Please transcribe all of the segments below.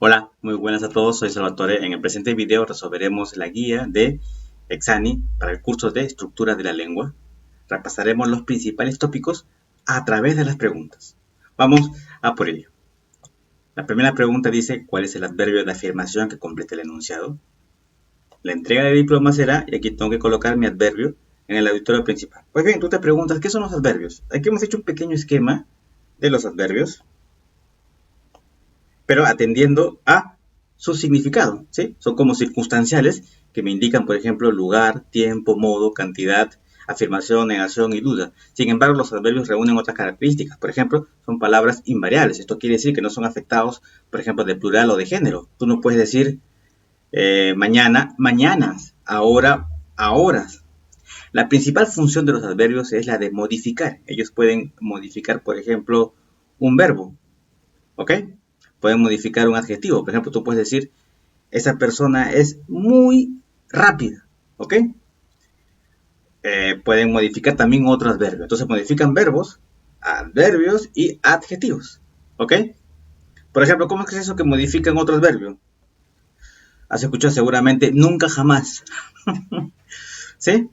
Hola, muy buenas a todos, soy Salvatore. En el presente video resolveremos la guía de Exani para el curso de Estructura de la Lengua. Repasaremos los principales tópicos a través de las preguntas. Vamos a por ello. La primera pregunta dice, ¿cuál es el adverbio de afirmación que completa el enunciado? La entrega de diploma será, y aquí tengo que colocar mi adverbio en el auditorio principal. Pues bien, tú te preguntas, ¿qué son los adverbios? Aquí hemos hecho un pequeño esquema de los adverbios, pero atendiendo a su significado, ¿sí? Son como circunstanciales que me indican, por ejemplo, lugar, tiempo, modo, cantidad, afirmación, negación y duda. Sin embargo, los adverbios reúnen otras características. Por ejemplo, son palabras invariables. Esto quiere decir que no son afectados, por ejemplo, de plural o de género. Tú no puedes decir mañana, mañanas, ahora, ahoras. La principal función de los adverbios es la de modificar. Ellos pueden modificar, por ejemplo, un verbo, ¿ok? Pueden modificar un adjetivo. Por ejemplo, tú puedes decir, esa persona es muy rápida, ¿ok? Pueden modificar también otros adverbios. Entonces modifican verbos, adverbios y adjetivos, ¿ok? Por ejemplo, ¿cómo es que es eso que modifican otros adverbios? Has escuchado seguramente nunca jamás, ¿sí?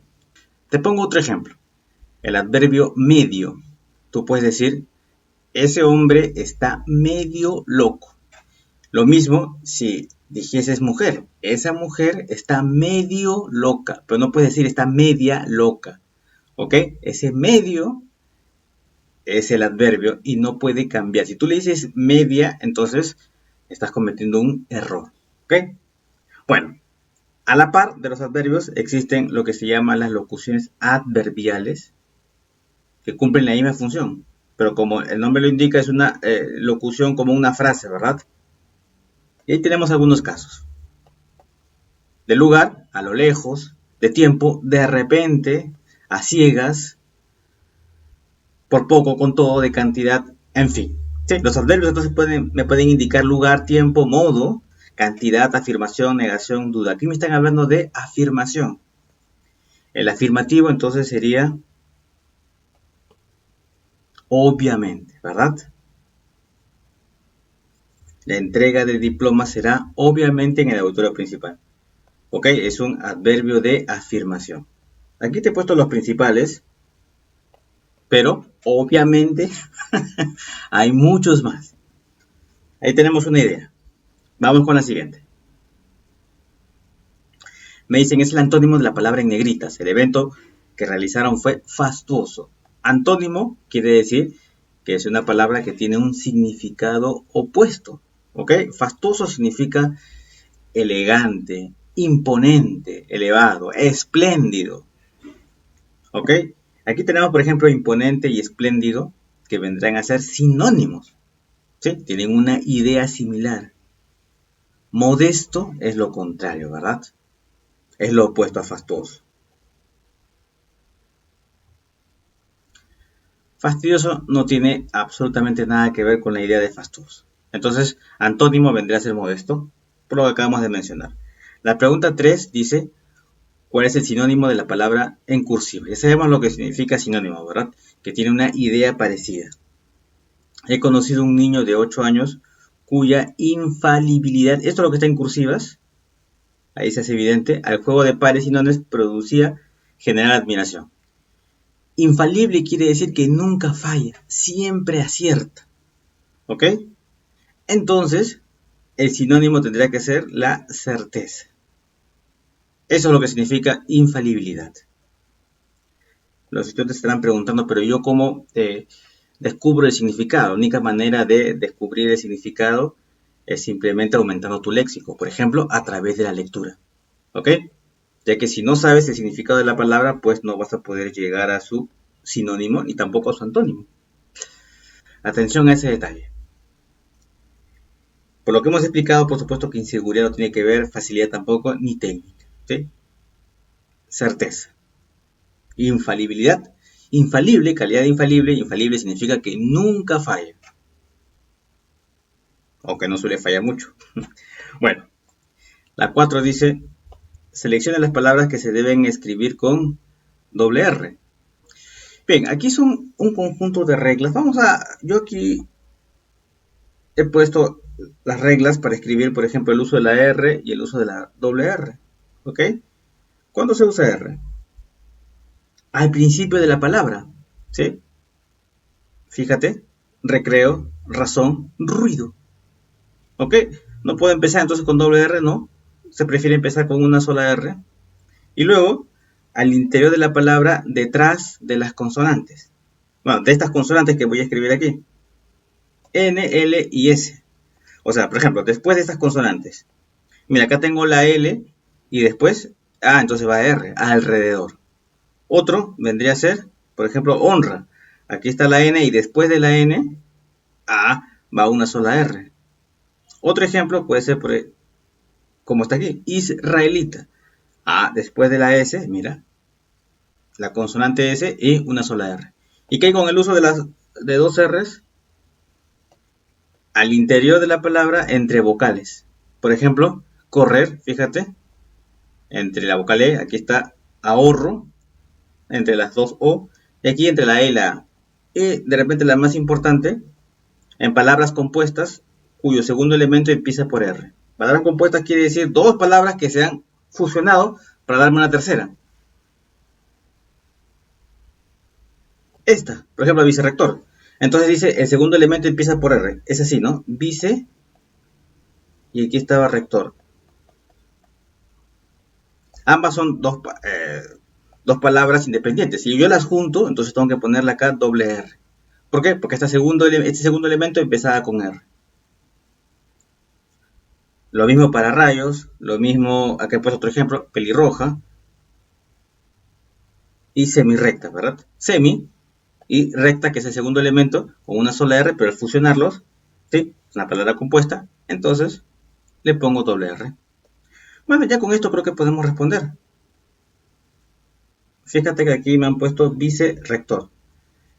Te pongo otro ejemplo. El adverbio medio. Tú puedes decir, ese hombre está medio loco. Lo mismo si dijeses mujer. Esa mujer está medio loca. Pero no puedes decir está media loca. ¿Ok? Ese medio es el adverbio y no puede cambiar. Si tú le dices media, entonces estás cometiendo un error. ¿Ok? Bueno, a la par de los adverbios existen lo que se llaman las locuciones adverbiales que cumplen la misma función. Pero como el nombre lo indica, es una locución como una frase, ¿verdad? Y ahí tenemos algunos casos. De lugar, a lo lejos, de tiempo, de repente, a ciegas, por poco, con todo, de cantidad, en fin. Sí, los adverbios entonces me pueden indicar lugar, tiempo, modo, cantidad, afirmación, negación, duda. Aquí me están hablando de afirmación. El afirmativo entonces sería obviamente, ¿verdad? La entrega del diploma será obviamente en el auditorio principal. ¿Ok? Es un adverbio de afirmación. Aquí te he puesto los principales, pero obviamente hay muchos más. Ahí tenemos una idea. Vamos con la siguiente. Me dicen, es el antónimo de la palabra en negritas. El evento que realizaron fue fastuoso. Antónimo quiere decir que es una palabra que tiene un significado opuesto. ¿Ok? Fastuoso significa elegante, imponente, elevado, espléndido. ¿Ok? Aquí tenemos, por ejemplo, imponente y espléndido, que vendrán a ser sinónimos. ¿Sí? Tienen una idea similar. Modesto es lo contrario, ¿verdad? Es lo opuesto a fastuoso. Fastidioso no tiene absolutamente nada que ver con la idea de fastuoso. Entonces, antónimo vendría a ser modesto, por lo que acabamos de mencionar. La pregunta 3 dice, ¿cuál es el sinónimo de la palabra en cursiva? Ya sabemos lo que significa sinónimo, ¿verdad? Que tiene una idea parecida. He conocido un niño de 8 años cuya infalibilidad, esto es lo que está en cursivas, ahí se hace evidente, al juego de pares y nones producía general admiración. Infalible quiere decir que nunca falla, siempre acierta. ¿Ok? Entonces, el sinónimo tendría que ser la certeza. Eso es lo que significa infalibilidad. Los estudiantes estarán preguntando, pero yo cómo descubro el significado. La única manera de descubrir el significado es simplemente aumentando tu léxico. Por ejemplo, a través de la lectura. ¿Ok? Ya que si no sabes el significado de la palabra, pues no vas a poder llegar a su sinónimo ni tampoco a su antónimo. Atención a ese detalle. Por lo que hemos explicado, por supuesto que inseguridad no tiene que ver, facilidad tampoco, ni técnica. ¿Sí? Certeza. Infalibilidad. Infalible, calidad de infalible. Infalible significa que nunca falla. O que no suele fallar mucho. Bueno, la 4 dice, selecciona las palabras que se deben escribir con doble R. Bien, aquí son un conjunto de reglas. Yo aquí he puesto las reglas para escribir, por ejemplo, el uso de la R y el uso de la doble R. ¿Ok? ¿Cuándo se usa R? Al principio de la palabra. ¿Sí? Fíjate, recreo, razón, ruido. ¿Ok? No puedo empezar entonces con doble R, no. Se prefiere empezar con una sola R. Y luego, al interior de la palabra, detrás de las consonantes. Bueno, de estas consonantes que voy a escribir aquí. N, L y S. O sea, por ejemplo, después de estas consonantes. Mira, acá tengo la L y después, entonces va R, alrededor. Otro vendría a ser, por ejemplo, honra. Aquí está la N y después de la N, va una sola R. Otro ejemplo puede ser, como está aquí, israelita. Después de la S, mira, la consonante S y una sola R. ¿Y qué hay con el uso de dos R's? Al interior de la palabra entre vocales. Por ejemplo, correr, fíjate, entre la vocal E, aquí está ahorro, entre las dos O, y aquí entre la E y la A. Y de repente la más importante, en palabras compuestas, cuyo segundo elemento empieza por R. Palabras compuestas quiere decir dos palabras que se han fusionado para darme una tercera. Esta, por ejemplo, vicerrector. Entonces dice, el segundo elemento empieza por R. Es así, ¿no? Vice, y aquí estaba rector. Ambas son dos palabras independientes. Si yo las junto, entonces tengo que ponerle acá doble R. ¿Por qué? Porque este segundo elemento empezaba con R. Lo mismo para rayos, lo mismo, acá he puesto otro ejemplo, pelirroja y semirrecta, ¿verdad? Semi y recta, que es el segundo elemento, con una sola R, pero al fusionarlos, ¿sí? Es una palabra compuesta, entonces le pongo doble R. Bueno, ya con esto creo que podemos responder. Fíjate que aquí me han puesto vicerrector.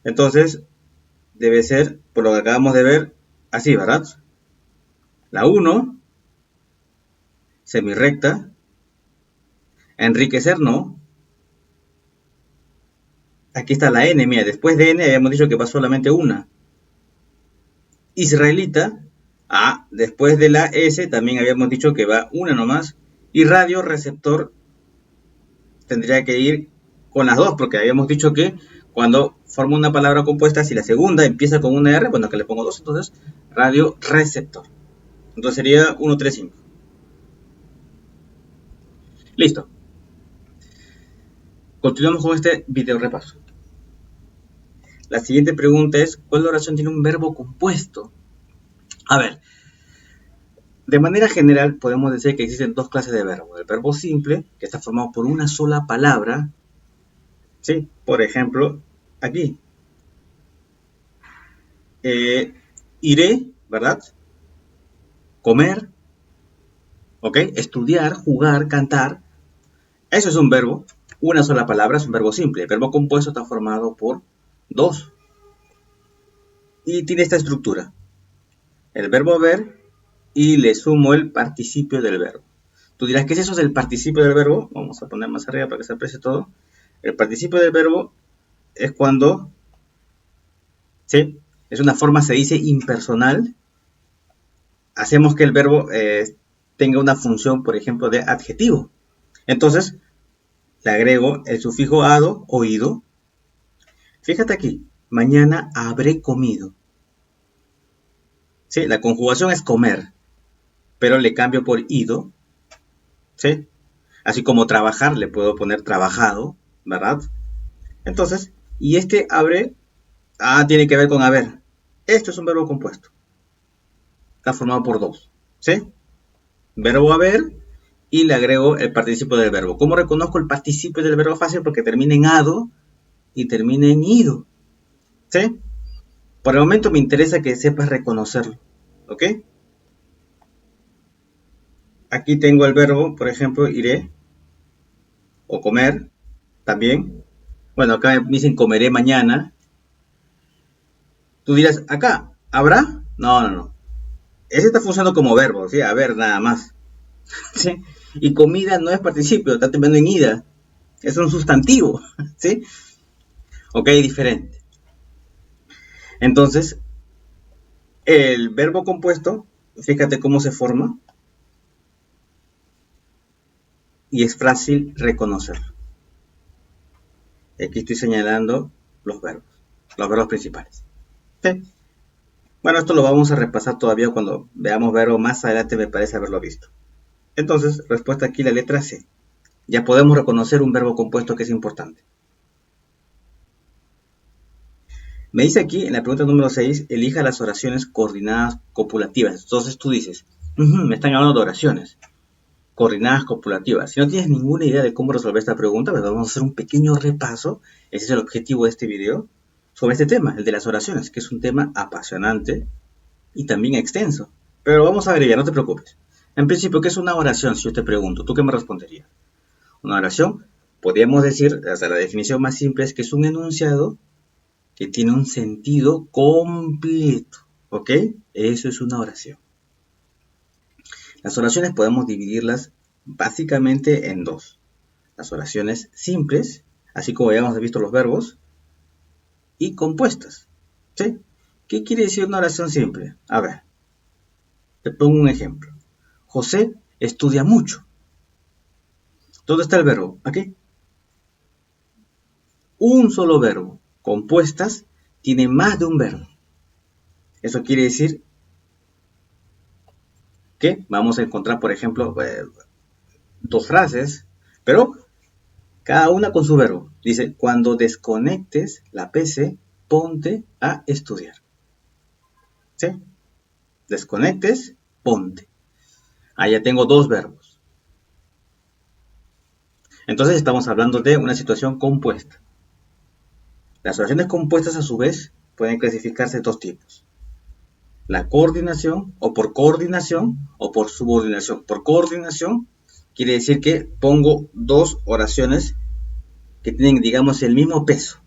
Entonces, debe ser, por lo que acabamos de ver, así, ¿verdad? La 1, semirrecta, enriquecer no. Aquí está la N, mira, después de N habíamos dicho que va solamente una. Israelita, después de la S también habíamos dicho que va una nomás. Y radio receptor tendría que ir con las dos, porque habíamos dicho que cuando forma una palabra compuesta, si la segunda empieza con una R, bueno, acá le pongo dos, entonces radio receptor. Entonces sería 1, 3, 5. Listo. Continuamos con este video repaso. La siguiente pregunta es, ¿cuál oración tiene un verbo compuesto? A ver, de manera general podemos decir que existen dos clases de verbos. El verbo simple, que está formado por una sola palabra, ¿sí? Por ejemplo, aquí. Iré, ¿verdad? Comer, ¿ok? Estudiar, jugar, cantar. Eso es un verbo, una sola palabra, es un verbo simple. El verbo compuesto está formado por dos. Y tiene esta estructura. El verbo haber y le sumo el participio del verbo. Tú dirás, ¿qué es eso del participio del verbo? Vamos a poner más arriba para que se aprecie todo. El participio del verbo es cuando, ¿sí? Es una forma, se dice, impersonal. Hacemos que el verbo tenga una función, por ejemplo, de adjetivo. Entonces, le agrego el sufijo ado, oído. Fíjate aquí, mañana habré comido. ¿Sí? La conjugación es comer, pero le cambio por ido. ¿Sí? Así como trabajar, le puedo poner trabajado, ¿verdad? Entonces, y este habré, tiene que ver con haber. Esto es un verbo compuesto. Está formado por dos, ¿sí? Verbo haber y le agrego el participio del verbo. ¿Cómo reconozco el participio del verbo? Fácil, porque termina en ado y termina en ido, ¿sí? Por el momento me interesa que sepas reconocerlo, ¿ok? Aquí tengo el verbo, por ejemplo, iré o comer, también. Bueno, acá me dicen comeré mañana. Tú dirás, acá, ¿habrá? No. Ese está funcionando como verbo, ¿sí? A ver, nada más. ¿Sí? Y comida no es participio, está terminando en ida. Es un sustantivo, ¿sí? Ok, diferente. Entonces, el verbo compuesto fíjate cómo se forma y es fácil reconocerlo. Aquí estoy señalando los verbos principales. ¿Sí? Bueno, esto lo vamos a repasar todavía cuando veamos verbo más adelante, me parece haberlo visto. Entonces, respuesta aquí la letra C. Ya podemos reconocer un verbo compuesto que es importante. Me dice aquí, en la pregunta número 6, elija las oraciones coordinadas copulativas. Entonces tú dices, me están hablando de oraciones coordinadas copulativas. Si no tienes ninguna idea de cómo resolver esta pregunta, pues vamos a hacer un pequeño repaso. Ese es el objetivo de este video, sobre este tema, el de las oraciones, que es un tema apasionante y también extenso. Pero vamos a ver ya, no te preocupes. En principio, ¿qué es una oración? Si yo te pregunto, ¿tú qué me responderías? Una oración, podríamos decir, hasta la definición más simple, es que es un enunciado que tiene un sentido completo. ¿Ok? Eso es una oración. Las oraciones podemos dividirlas básicamente en dos. Las oraciones simples, así como ya hemos visto los verbos, y compuestas. ¿Sí? ¿Qué quiere decir una oración simple? A ver, te pongo un ejemplo. José estudia mucho. ¿Dónde está el verbo? Aquí. Un solo verbo. Compuestas tiene más de un verbo. Eso quiere decir que vamos a encontrar, por ejemplo, dos frases, pero cada una con su verbo. Dice, cuando desconectes la PC, ponte a estudiar. ¿Sí? Desconectes, ponte. Ahí ya tengo dos verbos. Entonces estamos hablando de una situación compuesta. Las oraciones compuestas, a su vez, pueden clasificarse en dos tipos. La coordinación, o por subordinación. Por coordinación, quiere decir que pongo dos oraciones que tienen, digamos, el mismo peso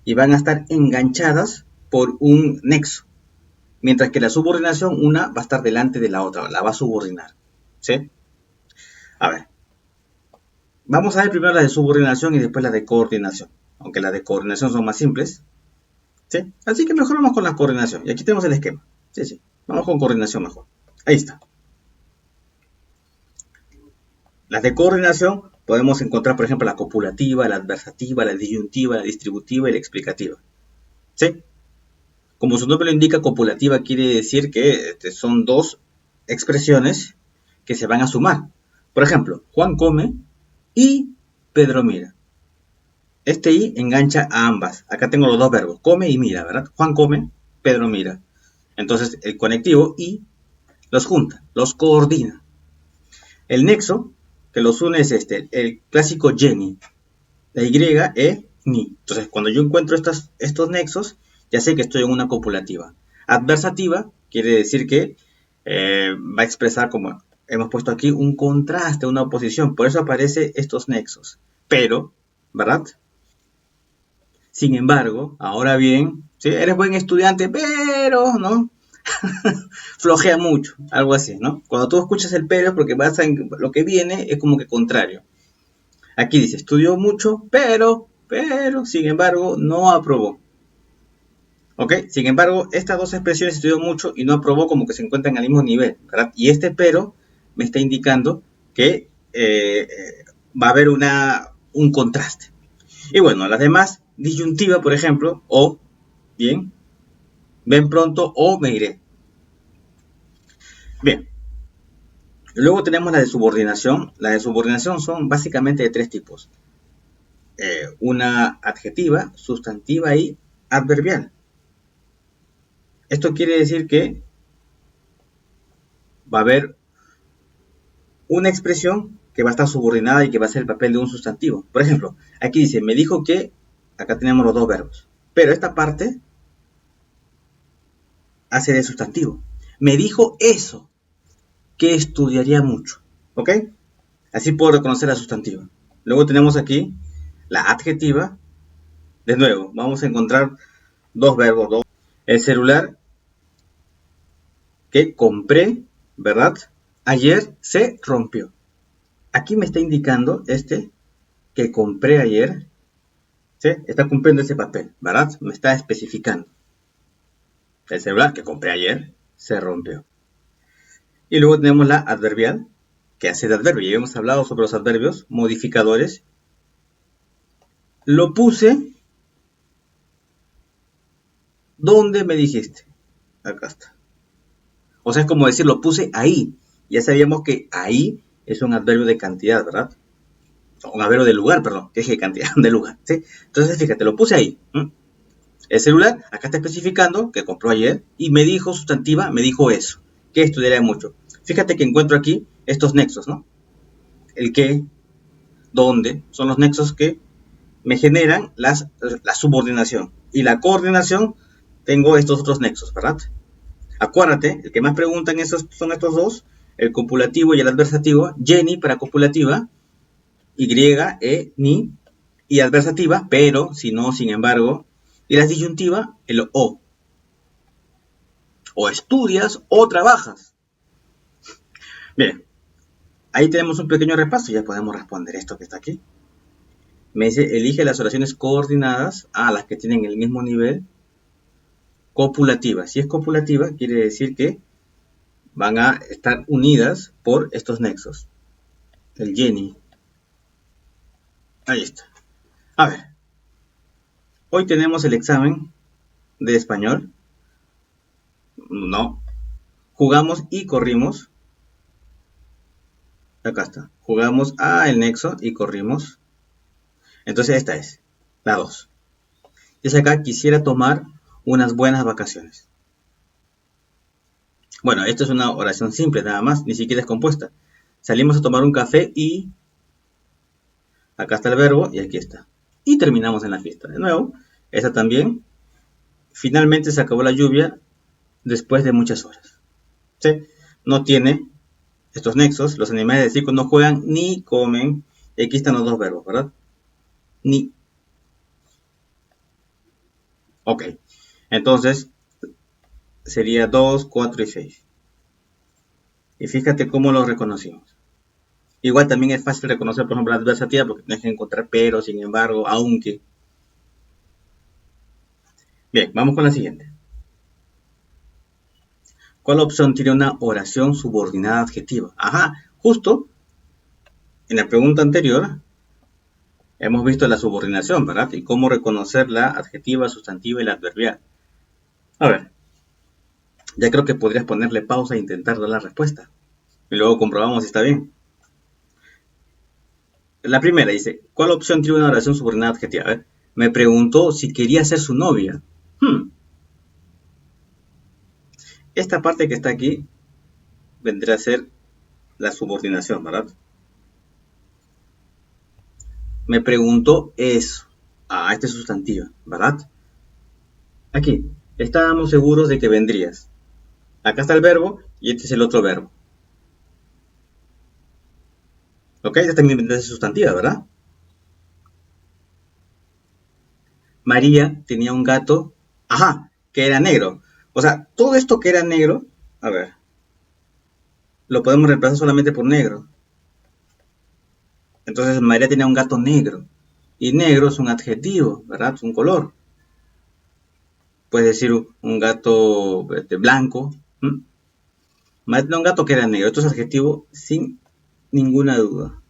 y van a estar enganchadas por un nexo. Mientras que la subordinación, una va a estar delante de la otra, la va a subordinar. ¿Sí? A ver. Vamos a ver primero la de subordinación y después la de coordinación. Aunque las de coordinación son más simples. ¿Sí? Así que mejor vamos con la coordinación. Y aquí tenemos el esquema. Sí. Vamos con coordinación mejor. Ahí está. Las de coordinación podemos encontrar, por ejemplo, la copulativa, la adversativa, la disyuntiva, la distributiva y la explicativa. ¿Sí? Como su nombre lo indica, copulativa quiere decir que son dos expresiones que se van a sumar. Por ejemplo, Juan come y Pedro mira. Este y engancha a ambas. Acá tengo los dos verbos, come y mira, ¿verdad? Juan come, Pedro mira. Entonces el conectivo y los junta, los coordina. El nexo que los une es el clásico Jenny. La Y, ni. Entonces cuando yo encuentro estos nexos, ya sé que estoy en una copulativa. Adversativa quiere decir que va a expresar, como hemos puesto aquí, un contraste, una oposición. Por eso aparecen estos nexos. Pero, ¿verdad? Sin embargo, ahora bien, ¿sí? Eres buen estudiante, pero, ¿no? Flojea mucho, algo así, ¿no? Cuando tú escuchas el pero, porque lo que viene es como que contrario. Aquí dice, estudió mucho, pero, sin embargo, no aprobó. ¿Ok? Sin embargo, estas dos expresiones, estudió mucho y no aprobó, como que se encuentran al mismo nivel, ¿verdad? Y este pero me está indicando que va a haber un contraste. Y bueno, las demás, disyuntiva, por ejemplo, o, bien, ven pronto o me iré. Bien. Luego tenemos la de subordinación. La de subordinación son básicamente de tres tipos. Una adjetiva, sustantiva y adverbial. Esto quiere decir que va a haber una expresión que va a estar subordinada y que va a ser el papel de un sustantivo. Por ejemplo, aquí dice, me dijo que, acá tenemos los dos verbos, pero esta parte hace de sustantivo. Me dijo eso, que estudiaría mucho. ¿Ok? Así puedo reconocer la sustantiva. Luego tenemos aquí la adjetiva. De nuevo, vamos a encontrar dos verbos. El celular que compré, ¿verdad? Ayer se rompió. Aquí me está indicando que compré ayer, ¿sí? Está cumpliendo ese papel, ¿verdad? Me está especificando. El celular que compré ayer se rompió. Y luego tenemos la adverbial, que hace de adverbio. Ya hemos hablado sobre los adverbios, modificadores. Lo puse donde me dijiste. Acá está. O sea, es como decir, lo puse ahí. Ya sabíamos que ahí es un adverbio de cantidad, ¿verdad? Un adverbio de lugar, perdón, que es de cantidad, de lugar, ¿sí? Entonces, fíjate, lo puse ahí. El celular, acá está especificando que compró ayer y me dijo sustantiva, me dijo eso. Que estudiaré mucho. Fíjate que encuentro aquí estos nexos, ¿no? El qué, dónde, son los nexos que me generan la subordinación. Y la coordinación, tengo estos otros nexos, ¿verdad? Acuérdate, el que más preguntan son estos dos, el copulativo y el adversativo. Jenny para copulativa, y, ni, y adversativa, pero, si no, sin embargo, y la disyuntiva, el o. O estudias o trabajas. Bien, ahí tenemos un pequeño repaso, ya podemos responder esto que está aquí. Me dice, elige las oraciones coordinadas a las que tienen el mismo nivel copulativa. Si es copulativa, quiere decir que van a estar unidas por estos nexos. El Jenny. Ahí está. A ver, hoy tenemos el examen de español. No. Jugamos y corrimos. Acá está. Jugamos a el nexo y corrimos. Entonces esta es la 2. Dice acá, quisiera tomar unas buenas vacaciones. Bueno, esto es una oración simple nada más, ni siquiera es compuesta. Salimos a tomar un café y... Acá está el verbo y aquí está. Y terminamos en la fiesta. De nuevo, esta también. Finalmente se acabó la lluvia después de muchas horas. ¿Sí? No tiene estos nexos. Los animales del circo no juegan ni comen. Y aquí están los dos verbos, ¿verdad? Ni. Ok. Entonces, sería 2, 4 y 6. Y fíjate cómo los reconocimos. Igual también es fácil reconocer, por ejemplo, la adversativa porque tienes que encontrar pero, sin embargo, aunque. Bien, vamos con la siguiente. ¿Cuál opción tiene una oración subordinada adjetiva? Ajá, justo en la pregunta anterior hemos visto la subordinación, ¿verdad? Y cómo reconocer la adjetiva, sustantiva y la adverbial. A ver, ya creo que podrías ponerle pausa e intentar dar la respuesta. Y luego comprobamos si está bien. La primera dice, ¿cuál opción tiene una oración subordinada adjetiva? A ver, me preguntó si quería ser su novia. Esta parte que está aquí vendrá a ser la subordinación, ¿verdad? Me preguntó eso. Ah, este es sustantiva, ¿verdad? Aquí, estábamos seguros de que vendrías. Acá está el verbo y este es el otro verbo. Ok, esta también vendrá a ser sustantiva, ¿verdad? María tenía un gato, ajá, que era negro. O sea, todo esto que era negro, a ver, lo podemos reemplazar solamente por negro. Entonces María tenía un gato negro. Y negro es un adjetivo, ¿verdad? Es un color. Puedes decir un gato blanco. María tenía un gato que era negro. Esto es adjetivo sin ninguna duda.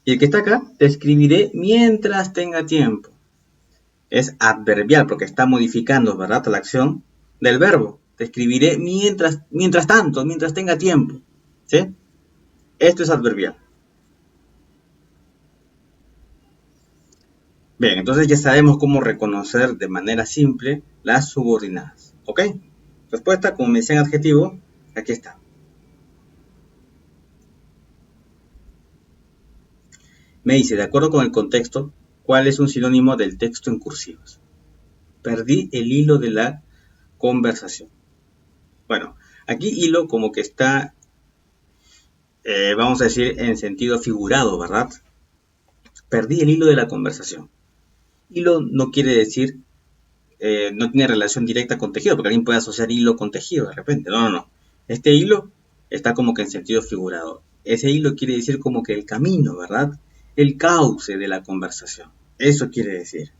Y el que está acá, te escribiré mientras tenga tiempo. Es adverbial porque está modificando, ¿verdad? La acción del verbo. Te escribiré mientras tanto, mientras tenga tiempo. ¿Sí? Esto es adverbial. Bien, entonces ya sabemos cómo reconocer de manera simple las subordinadas. ¿Ok? Respuesta, como me decían adjetivo, aquí está. Me dice, de acuerdo con el contexto, ¿cuál es un sinónimo del texto en cursivas? Perdí el hilo de la conversación. Bueno, aquí hilo como que está, vamos a decir, en sentido figurado, ¿verdad? Perdí el hilo de la conversación. Hilo no quiere decir, no tiene relación directa con tejido, porque alguien puede asociar hilo con tejido de repente. No. Este hilo está como que en sentido figurado. Ese hilo quiere decir como que el camino, ¿verdad? El cauce de la conversación. Eso quiere decir.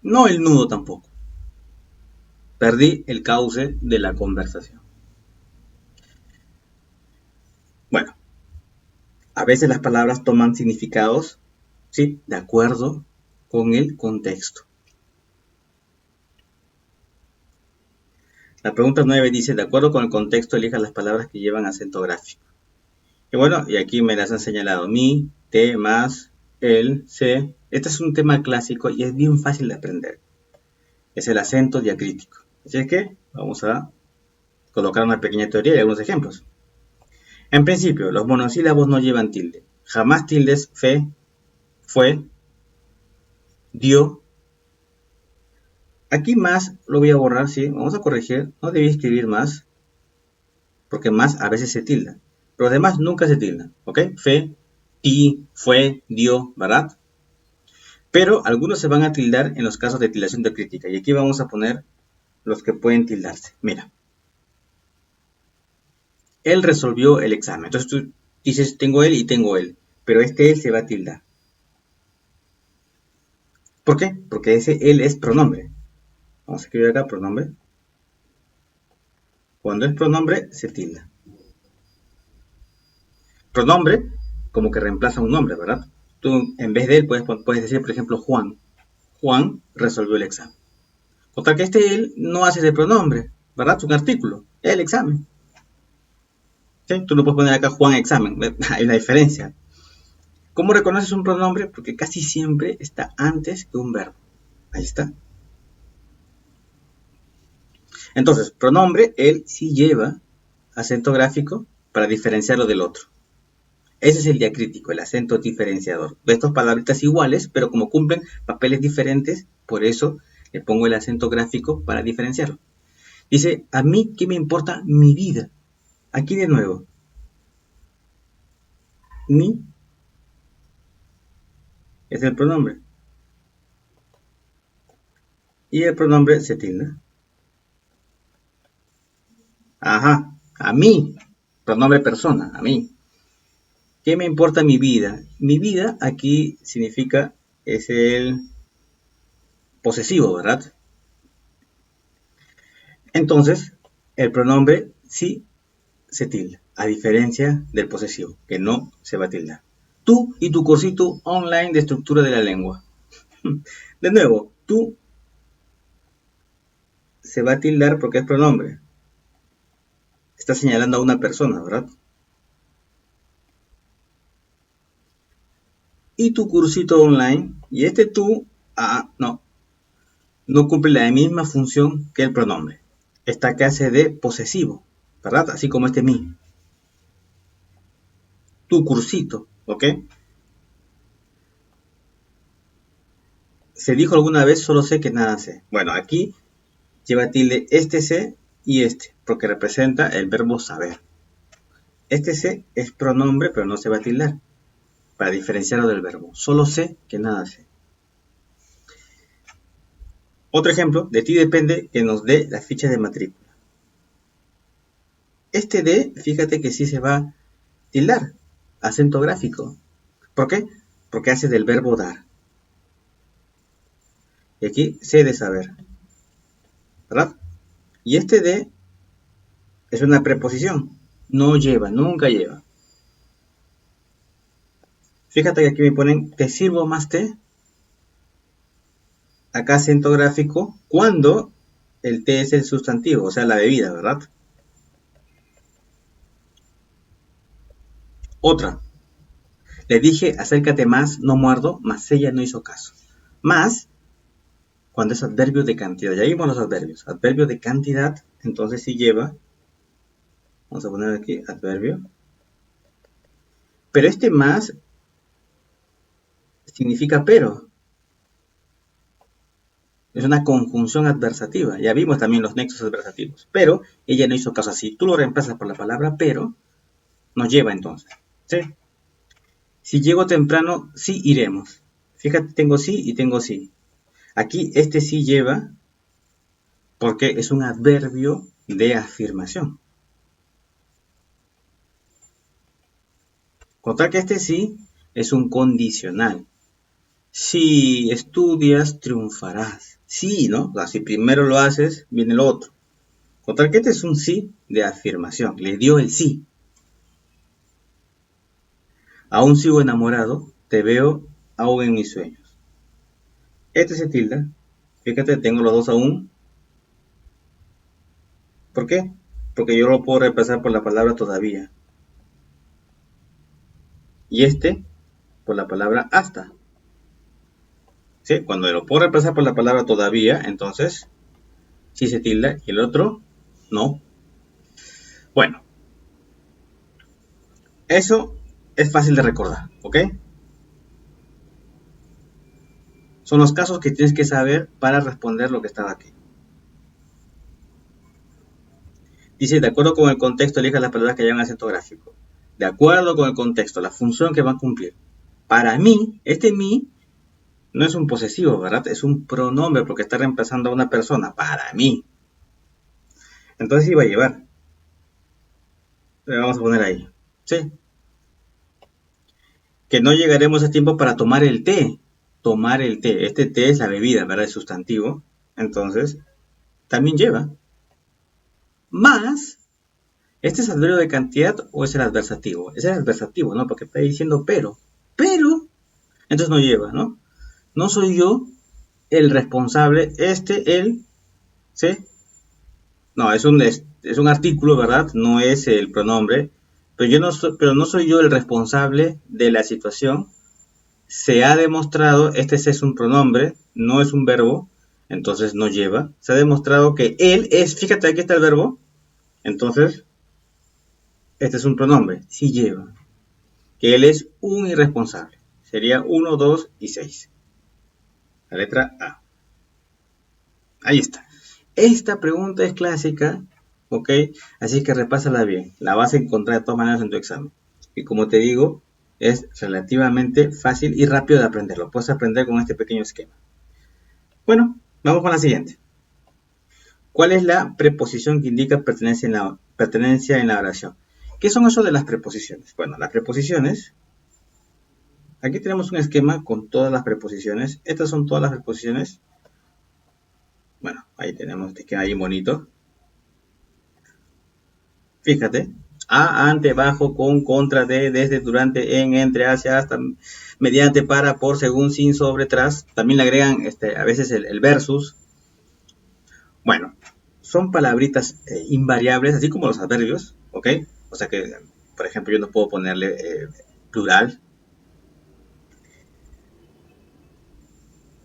No el nudo tampoco. Perdí el cauce de la conversación. A veces las palabras toman significados, ¿sí?, de acuerdo con el contexto. La pregunta 9 dice, de acuerdo con el contexto, elija las palabras que llevan acento gráfico. Y bueno, y aquí me las han señalado. Mi, te, más, el, se. Este es un tema clásico y es bien fácil de aprender. Es el acento diacrítico. Así que vamos a colocar una pequeña teoría y algunos ejemplos. En principio, los monosílabos no llevan tilde. Jamás tildes fe, fue, dio. Aquí más lo voy a borrar, sí. Vamos a corregir. No debí escribir más, porque más a veces se tilda. Pero además nunca se tilda. ¿Ok? Fe, ti, fue, dio, ¿verdad? Pero algunos se van a tildar en los casos de tildación diacrítica. Y aquí vamos a poner los que pueden tildarse. Mira. Él resolvió el examen. Entonces tú dices, tengo él y tengo él. Pero este él se va a tildar. ¿Por qué? Porque ese él es pronombre. Vamos a escribir acá pronombre. Cuando es pronombre, se tilda. Pronombre, como que reemplaza un nombre, ¿verdad? Tú, en vez de él, puedes decir, por ejemplo, Juan. Juan resolvió el examen. O tal que este él no hace de pronombre, ¿verdad? Es un artículo, el examen. ¿Sí? Tú no puedes poner acá Juan examen, hay una diferencia. ¿Cómo reconoces un pronombre? Porque casi siempre está antes que un verbo. Ahí está. Entonces, pronombre, él sí lleva acento gráfico para diferenciarlo del otro. Ese es el diacrítico, el acento diferenciador. De estas palabritas iguales, pero como cumplen papeles diferentes, por eso le pongo el acento gráfico para diferenciarlo. Dice, a mí, ¿qué me importa mi vida? Aquí de nuevo. Mi es el pronombre. Y el pronombre se tilda. Ajá, a mí. Pronombre persona, a mí. ¿Qué me importa mi vida? Mi vida aquí significa, es el posesivo, ¿verdad? Entonces, el pronombre sí se tilda, a diferencia del posesivo, que no se va a tildar. Tú y tu cursito online de estructura de la lengua. De nuevo, tú se va a tildar porque es pronombre. Está señalando a una persona, ¿verdad? Y tu cursito online, y este tú, no cumple la misma función que el pronombre. Esta que hace de posesivo, ¿verdad? Así como este mi. Tu cursito, ¿ok? Se dijo alguna vez, solo sé que nada sé. Bueno, aquí lleva tilde este sé y este, porque representa el verbo saber. Este sé es pronombre, pero no se va a tildar, para diferenciarlo del verbo. Solo sé que nada sé. Otro ejemplo, de ti depende que nos dé la ficha de matrícula. Este de, fíjate que sí se va a tildar, acento gráfico. ¿Por qué? Porque hace del verbo dar. Y aquí sé de saber, ¿verdad? Y este de es una preposición. No lleva, nunca lleva. Fíjate que aquí me ponen, ¿te sirvo más té? Acá acento gráfico, cuando el té es el sustantivo, o sea, la bebida, ¿verdad? Otra. Le dije, acércate más, no muerdo, mas ella no hizo caso. Más, cuando es adverbio de cantidad. Ya vimos los adverbios. Adverbio de cantidad, entonces sí lleva. Vamos a poner aquí adverbio. Pero este más significa pero. Es una conjunción adversativa. Ya vimos también los nexos adversativos. Pero ella no hizo caso así. Tú lo reemplazas por la palabra pero, nos lleva entonces. ¿Sí? Si llego temprano, sí iremos. Fíjate, tengo sí y tengo sí. Aquí este sí lleva porque es un adverbio de afirmación. Contar que este sí es un condicional. Si estudias, triunfarás. Sí, ¿no? O sea, si primero lo haces, viene lo otro. Contar que este es un sí de afirmación. Le dio el sí. Aún sigo enamorado, te veo aún en mis sueños. Este se tilda. Fíjate, tengo los dos aún. ¿Por qué? Porque yo lo puedo reemplazar por la palabra todavía. Y este por la palabra hasta. ¿Sí? Cuando lo puedo reemplazar por la palabra todavía, entonces sí se tilda y el otro no. Bueno, eso es fácil de recordar, ¿ok? Son los casos que tienes que saber para responder lo que estaba aquí. Dice, de acuerdo con el contexto, elija las palabras que llevan acento gráfico. De acuerdo con el contexto, la función que van a cumplir. Para mí, este mí no es un posesivo, ¿verdad? Es un pronombre porque está reemplazando a una persona. Para mí. Entonces iba a llevar. Le vamos a poner ahí. Sí. Que no llegaremos a tiempo para tomar el té. Tomar el té. Este té es la bebida, ¿verdad? Es sustantivo. Entonces, también lleva. Más, ¿este es adverbio de cantidad o es el adversativo? Es el adversativo, ¿no? Porque está diciendo pero. Pero, entonces no lleva, ¿no? No soy yo el responsable, él, ¿sí? No, es un artículo, ¿verdad? No es el pronombre. Pero no soy yo el responsable de la situación. Se ha demostrado, este es un pronombre, no es un verbo, entonces no lleva. Se ha demostrado que él es, fíjate, aquí está el verbo, entonces este es un pronombre, sí lleva. Que él es un irresponsable. Sería uno, 2 y 6. La letra A. Ahí está. Esta pregunta es clásica, ¿ok? Así que repásala bien. La vas a encontrar de todas maneras en tu examen. Y como te digo, es relativamente fácil y rápido de aprenderlo. Puedes aprender con este pequeño esquema. Bueno, vamos con la siguiente. ¿Cuál es la preposición que indica pertenencia en la oración? ¿Qué son eso de las preposiciones? Bueno, las preposiciones, aquí tenemos un esquema con todas las preposiciones. Estas son todas las preposiciones. Bueno, ahí tenemos este esquema ahí bonito. Fíjate, a, ante, bajo, con, contra, de, desde, durante, en, entre, hacia, hasta, mediante, para, por, según, sin, sobre, tras. También le agregan a veces el versus. Bueno, son palabritas invariables, así como los adverbios, ¿ok? O sea que, por ejemplo, yo no puedo ponerle plural,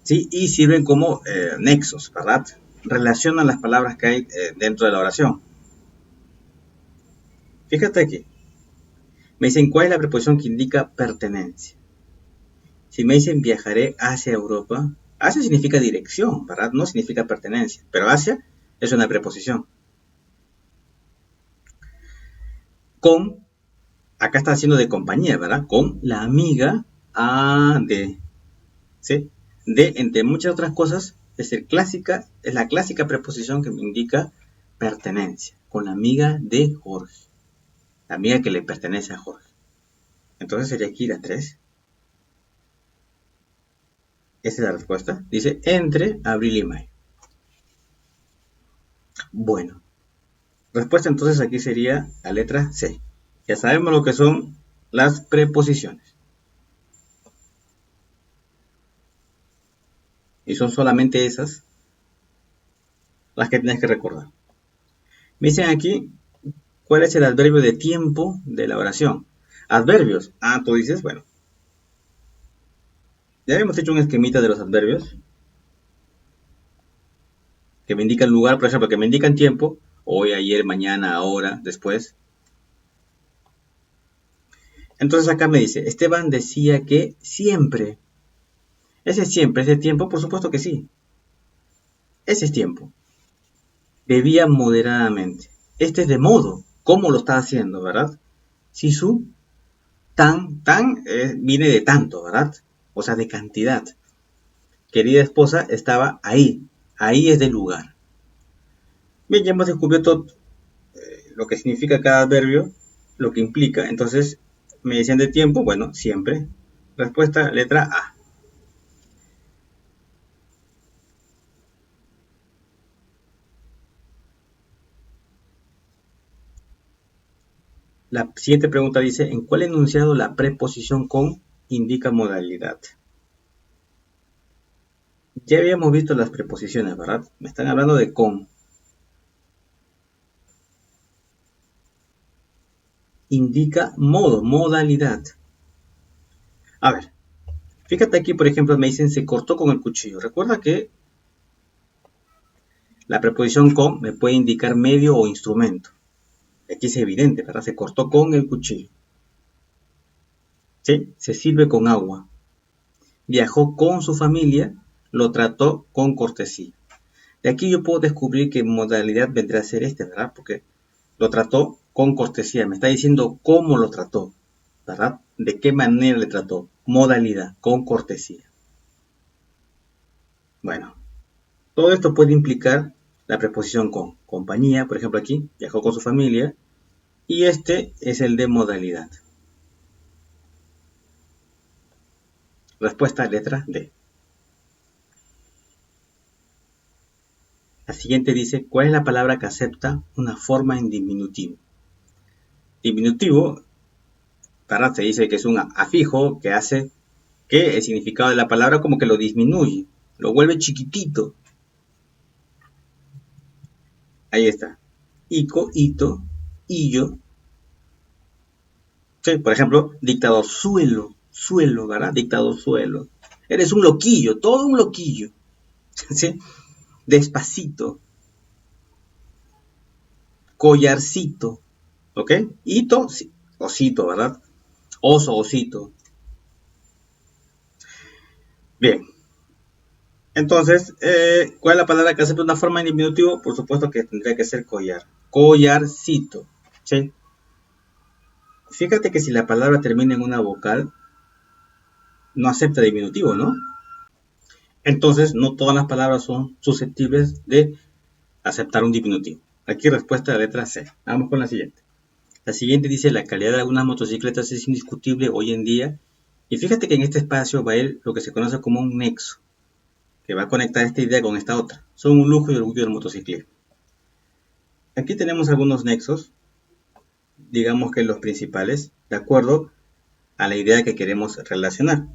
¿sí? Y sirven como nexos, ¿verdad? Relacionan las palabras que hay dentro de la oración. Fíjate aquí. Me dicen, ¿cuál es la preposición que indica pertenencia? Si me dicen viajaré hacia Europa, hacia significa dirección, ¿verdad? No significa pertenencia, pero hacia es una preposición. Con, acá está haciendo de compañía, ¿verdad? Con la amiga a de, ¿sí? De, entre muchas otras cosas, es la clásica preposición que me indica pertenencia. Con la amiga de Jorge, la amiga que le pertenece a Jorge. Entonces sería aquí la 3. Esa es la respuesta. Dice entre abril y mayo. Bueno, respuesta entonces aquí sería la letra C. Ya sabemos lo que son las preposiciones. Y son solamente esas las que tienes que recordar. Me dicen aquí, ¿cuál es el adverbio de tiempo de la oración? Adverbios. Ah, tú dices, bueno, ya habíamos hecho un esquemita de los adverbios que me indican lugar, por ejemplo, que me indican tiempo, hoy, ayer, mañana, ahora, después. Entonces acá me dice, Esteban decía que siempre. Ese siempre, ese tiempo, por supuesto que sí. Ese es tiempo. Bebía moderadamente. Este es de modo. ¿Cómo lo está haciendo, verdad? Si su tan viene de tanto, ¿verdad? O sea, de cantidad. Querida esposa estaba ahí. Ahí es de lugar. Bien, ya hemos descubierto lo que significa cada adverbio, lo que implica. Entonces, me decían de tiempo, bueno, siempre. Respuesta, letra A. La siguiente pregunta dice, ¿en cuál enunciado la preposición con indica modalidad? Ya habíamos visto las preposiciones, ¿verdad? Me están hablando de con. Indica modo, modalidad. A ver, fíjate aquí, por ejemplo, me dicen se cortó con el cuchillo. Recuerda que la preposición con me puede indicar medio o instrumento. Aquí es evidente, ¿verdad? Se cortó con el cuchillo. ¿Sí? Se sirve con agua. Viajó con su familia, lo trató con cortesía. De aquí yo puedo descubrir qué modalidad vendrá a ser este, ¿verdad? Porque lo trató con cortesía. Me está diciendo cómo lo trató, ¿verdad? De qué manera le trató. Modalidad, con cortesía. Bueno, todo esto puede implicar la preposición con. Compañía, por ejemplo aquí, viajó con su familia. Y este es el de modalidad. Respuesta letra D. La siguiente dice, ¿cuál es la palabra que acepta una forma en diminutivo? Diminutivo, ¿verdad? Se dice que es un afijo que hace que el significado de la palabra como que lo disminuye, lo vuelve chiquitito. Ahí está. Ico, ito, illo. Sí, por ejemplo, dictador, suelo, ¿verdad? Dictador, suelo. Eres un loquillo, todo un loquillo. ¿Sí? Despacito, collarcito, ¿ok? Hito, sí, osito, ¿verdad? Oso, osito. Bien. Entonces, ¿cuál es la palabra que acepta una forma en diminutivo? Por supuesto que tendría que ser collar. Collarcito, ¿sí? Fíjate que si la palabra termina en una vocal, no acepta diminutivo, ¿no? Entonces, no todas las palabras son susceptibles de aceptar un diminutivo. Aquí respuesta de letra C. Vamos con la siguiente. La siguiente dice, la calidad de algunas motocicletas es indiscutible hoy en día. Y fíjate que en este espacio va a ir lo que se conoce como un nexo, que va a conectar esta idea con esta otra. Son un lujo y orgullo del motociclismo. Aquí tenemos algunos nexos, digamos que los principales, de acuerdo a la idea que queremos relacionar.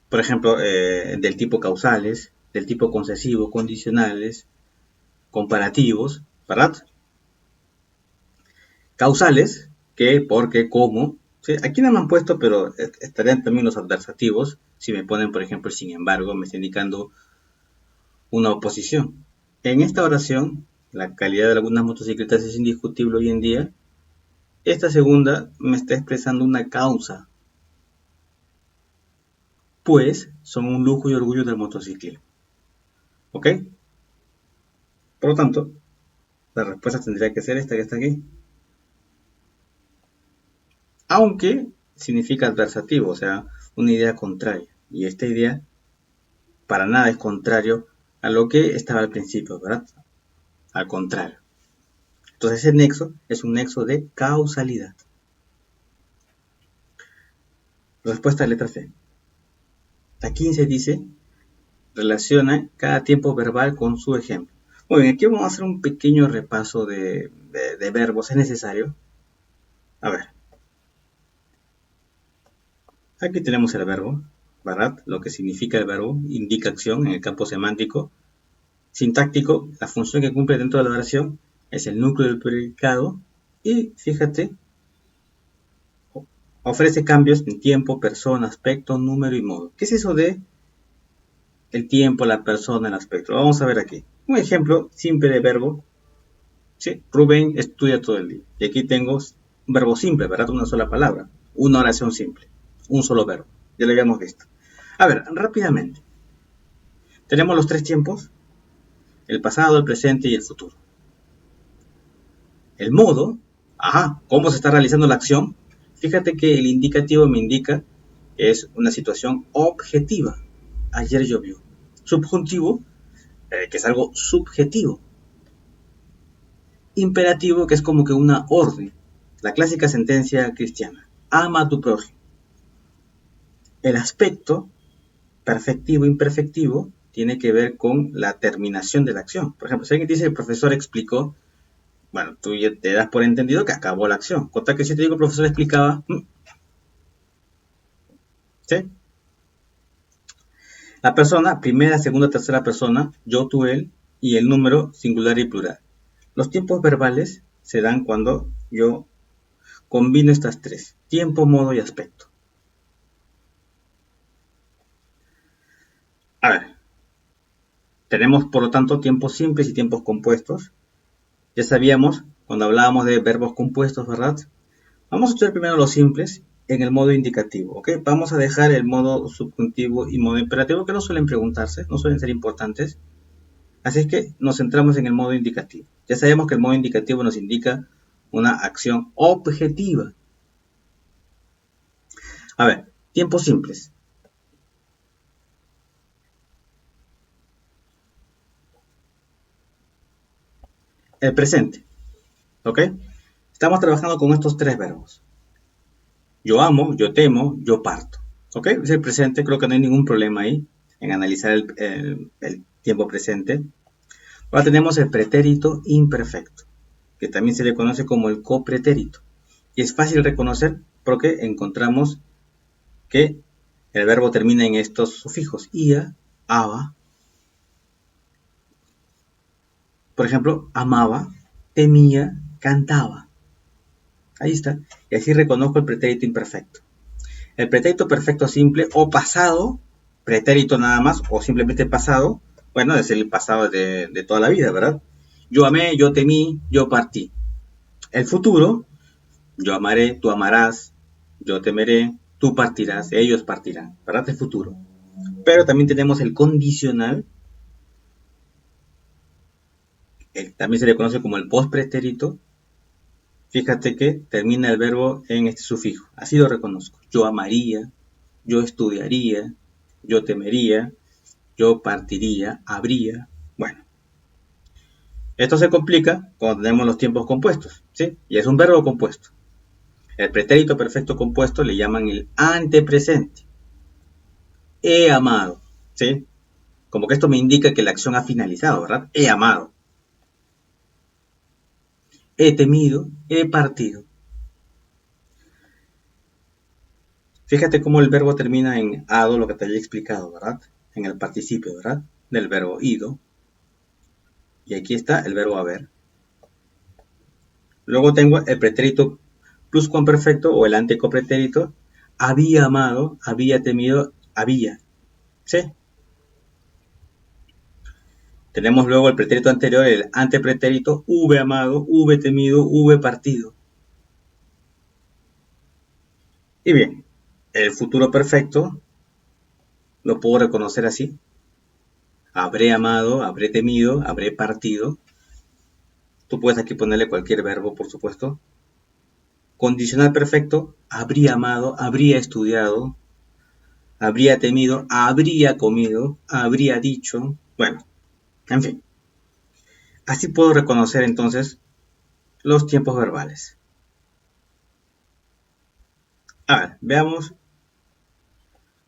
Por ejemplo, del tipo causales, del tipo concesivo, condicionales, comparativos, ¿verdad? Causales, qué, por qué, cómo. ¿Sí? Aquí no me han puesto, pero estarían también los adversativos. Si me ponen, por ejemplo, sin embargo, me está indicando una oposición. En esta oración, la calidad de algunas motocicletas es indiscutible hoy en día. Esta segunda me está expresando una causa, pues son un lujo y orgullo del motociclismo. ¿Ok? Por lo tanto, la respuesta tendría que ser esta que está aquí. Aunque significa adversativo, o sea, una idea contraria. Y esta idea para nada es contrario a lo que estaba al principio, ¿verdad? Al contrario. Entonces ese nexo es un nexo de causalidad. Respuesta de letra C. La 15 dice, relaciona cada tiempo verbal con su ejemplo. Muy bien, aquí vamos a hacer un pequeño repaso de verbos, es necesario. A ver, aquí tenemos el verbo, ¿verdad? Lo que significa el verbo, indica acción en el campo semántico. Sintáctico, la función que cumple dentro de la oración es el núcleo del predicado y, fíjate, ofrece cambios en tiempo, persona, aspecto, número y modo. ¿Qué es eso de el tiempo, la persona, el aspecto? Lo vamos a ver aquí. Un ejemplo simple de verbo. ¿Sí? Rubén estudia todo el día. Y aquí tengo un verbo simple, ¿verdad? Una sola palabra. Una oración simple. Un solo verbo. Ya lo habíamos visto. A ver, rápidamente. Tenemos los tres tiempos. El pasado, el presente y el futuro. El modo. Ajá. ¿Cómo se está realizando la acción? Fíjate que el indicativo me indica que es una situación objetiva. Ayer llovió. Subjuntivo, que es algo subjetivo. Imperativo, que es como que una orden. La clásica sentencia cristiana. Ama a tu prójimo. El aspecto, perfectivo, imperfectivo, tiene que ver con la terminación de la acción. Por ejemplo, si alguien dice el profesor explicó, bueno, tú ya te das por entendido que acabó la acción. Con tal que si te digo, el profesor explicaba, ¿sí? La persona, primera, segunda, tercera persona, yo, tú, él, y el número singular y plural. Los tiempos verbales se dan cuando yo combino estas tres: tiempo, modo y aspecto. A ver, tenemos por lo tanto tiempos simples y tiempos compuestos. Ya sabíamos cuando hablábamos de verbos compuestos, ¿verdad? Vamos a estudiar primero los simples en el modo indicativo, ¿ok? Vamos a dejar el modo subjuntivo y modo imperativo, que no suelen preguntarse, no suelen ser importantes. Así es que nos centramos en el modo indicativo. Ya sabemos que el modo indicativo nos indica una acción objetiva. A ver, tiempos simples. El presente, ¿ok? Estamos trabajando con estos tres verbos. Yo amo, yo temo, yo parto. ¿Ok? Es el presente, creo que no hay ningún problema ahí en analizar el tiempo presente. Ahora tenemos el pretérito imperfecto, que también se le conoce como el copretérito. Y es fácil reconocer porque encontramos que el verbo termina en estos sufijos: ia, aba. Por ejemplo, amaba, temía, cantaba. Ahí está. Y así reconozco el pretérito imperfecto. El pretérito perfecto simple o pasado, pretérito nada más, o simplemente pasado, bueno, es el pasado de toda la vida, ¿verdad? Yo amé, yo temí, yo partí. El futuro, yo amaré, tú amarás, yo temeré, tú partirás, ellos partirán, ¿verdad? El futuro. Pero también tenemos el condicional, también se le conoce como el postpretérito. Fíjate que termina el verbo en este sufijo. Así lo reconozco. Yo amaría, yo estudiaría, yo temería, yo partiría, habría. Bueno, esto se complica cuando tenemos los tiempos compuestos, ¿sí? Y es un verbo compuesto. El pretérito perfecto compuesto le llaman el antepresente. He amado, ¿sí? Como que esto me indica que la acción ha finalizado, ¿verdad? He amado. He temido, he partido. Fíjate cómo el verbo termina en ado, lo que te había explicado, ¿verdad? En el participio, ¿verdad? Del verbo ido. Y aquí está el verbo haber. Luego tengo el pretérito pluscuamperfecto o el antecopretérito. Había amado, había temido, había. ¿Sí? Tenemos luego el pretérito anterior, el antepretérito, hube amado, hube temido, hube partido. Y bien, el futuro perfecto lo puedo reconocer así. Habré amado, habré temido, habré partido. Tú puedes aquí ponerle cualquier verbo, por supuesto. Condicional perfecto, habría amado, habría estudiado, habría temido, habría comido, habría dicho. Bueno, en fin. Así puedo reconocer entonces los tiempos verbales. A ver, veamos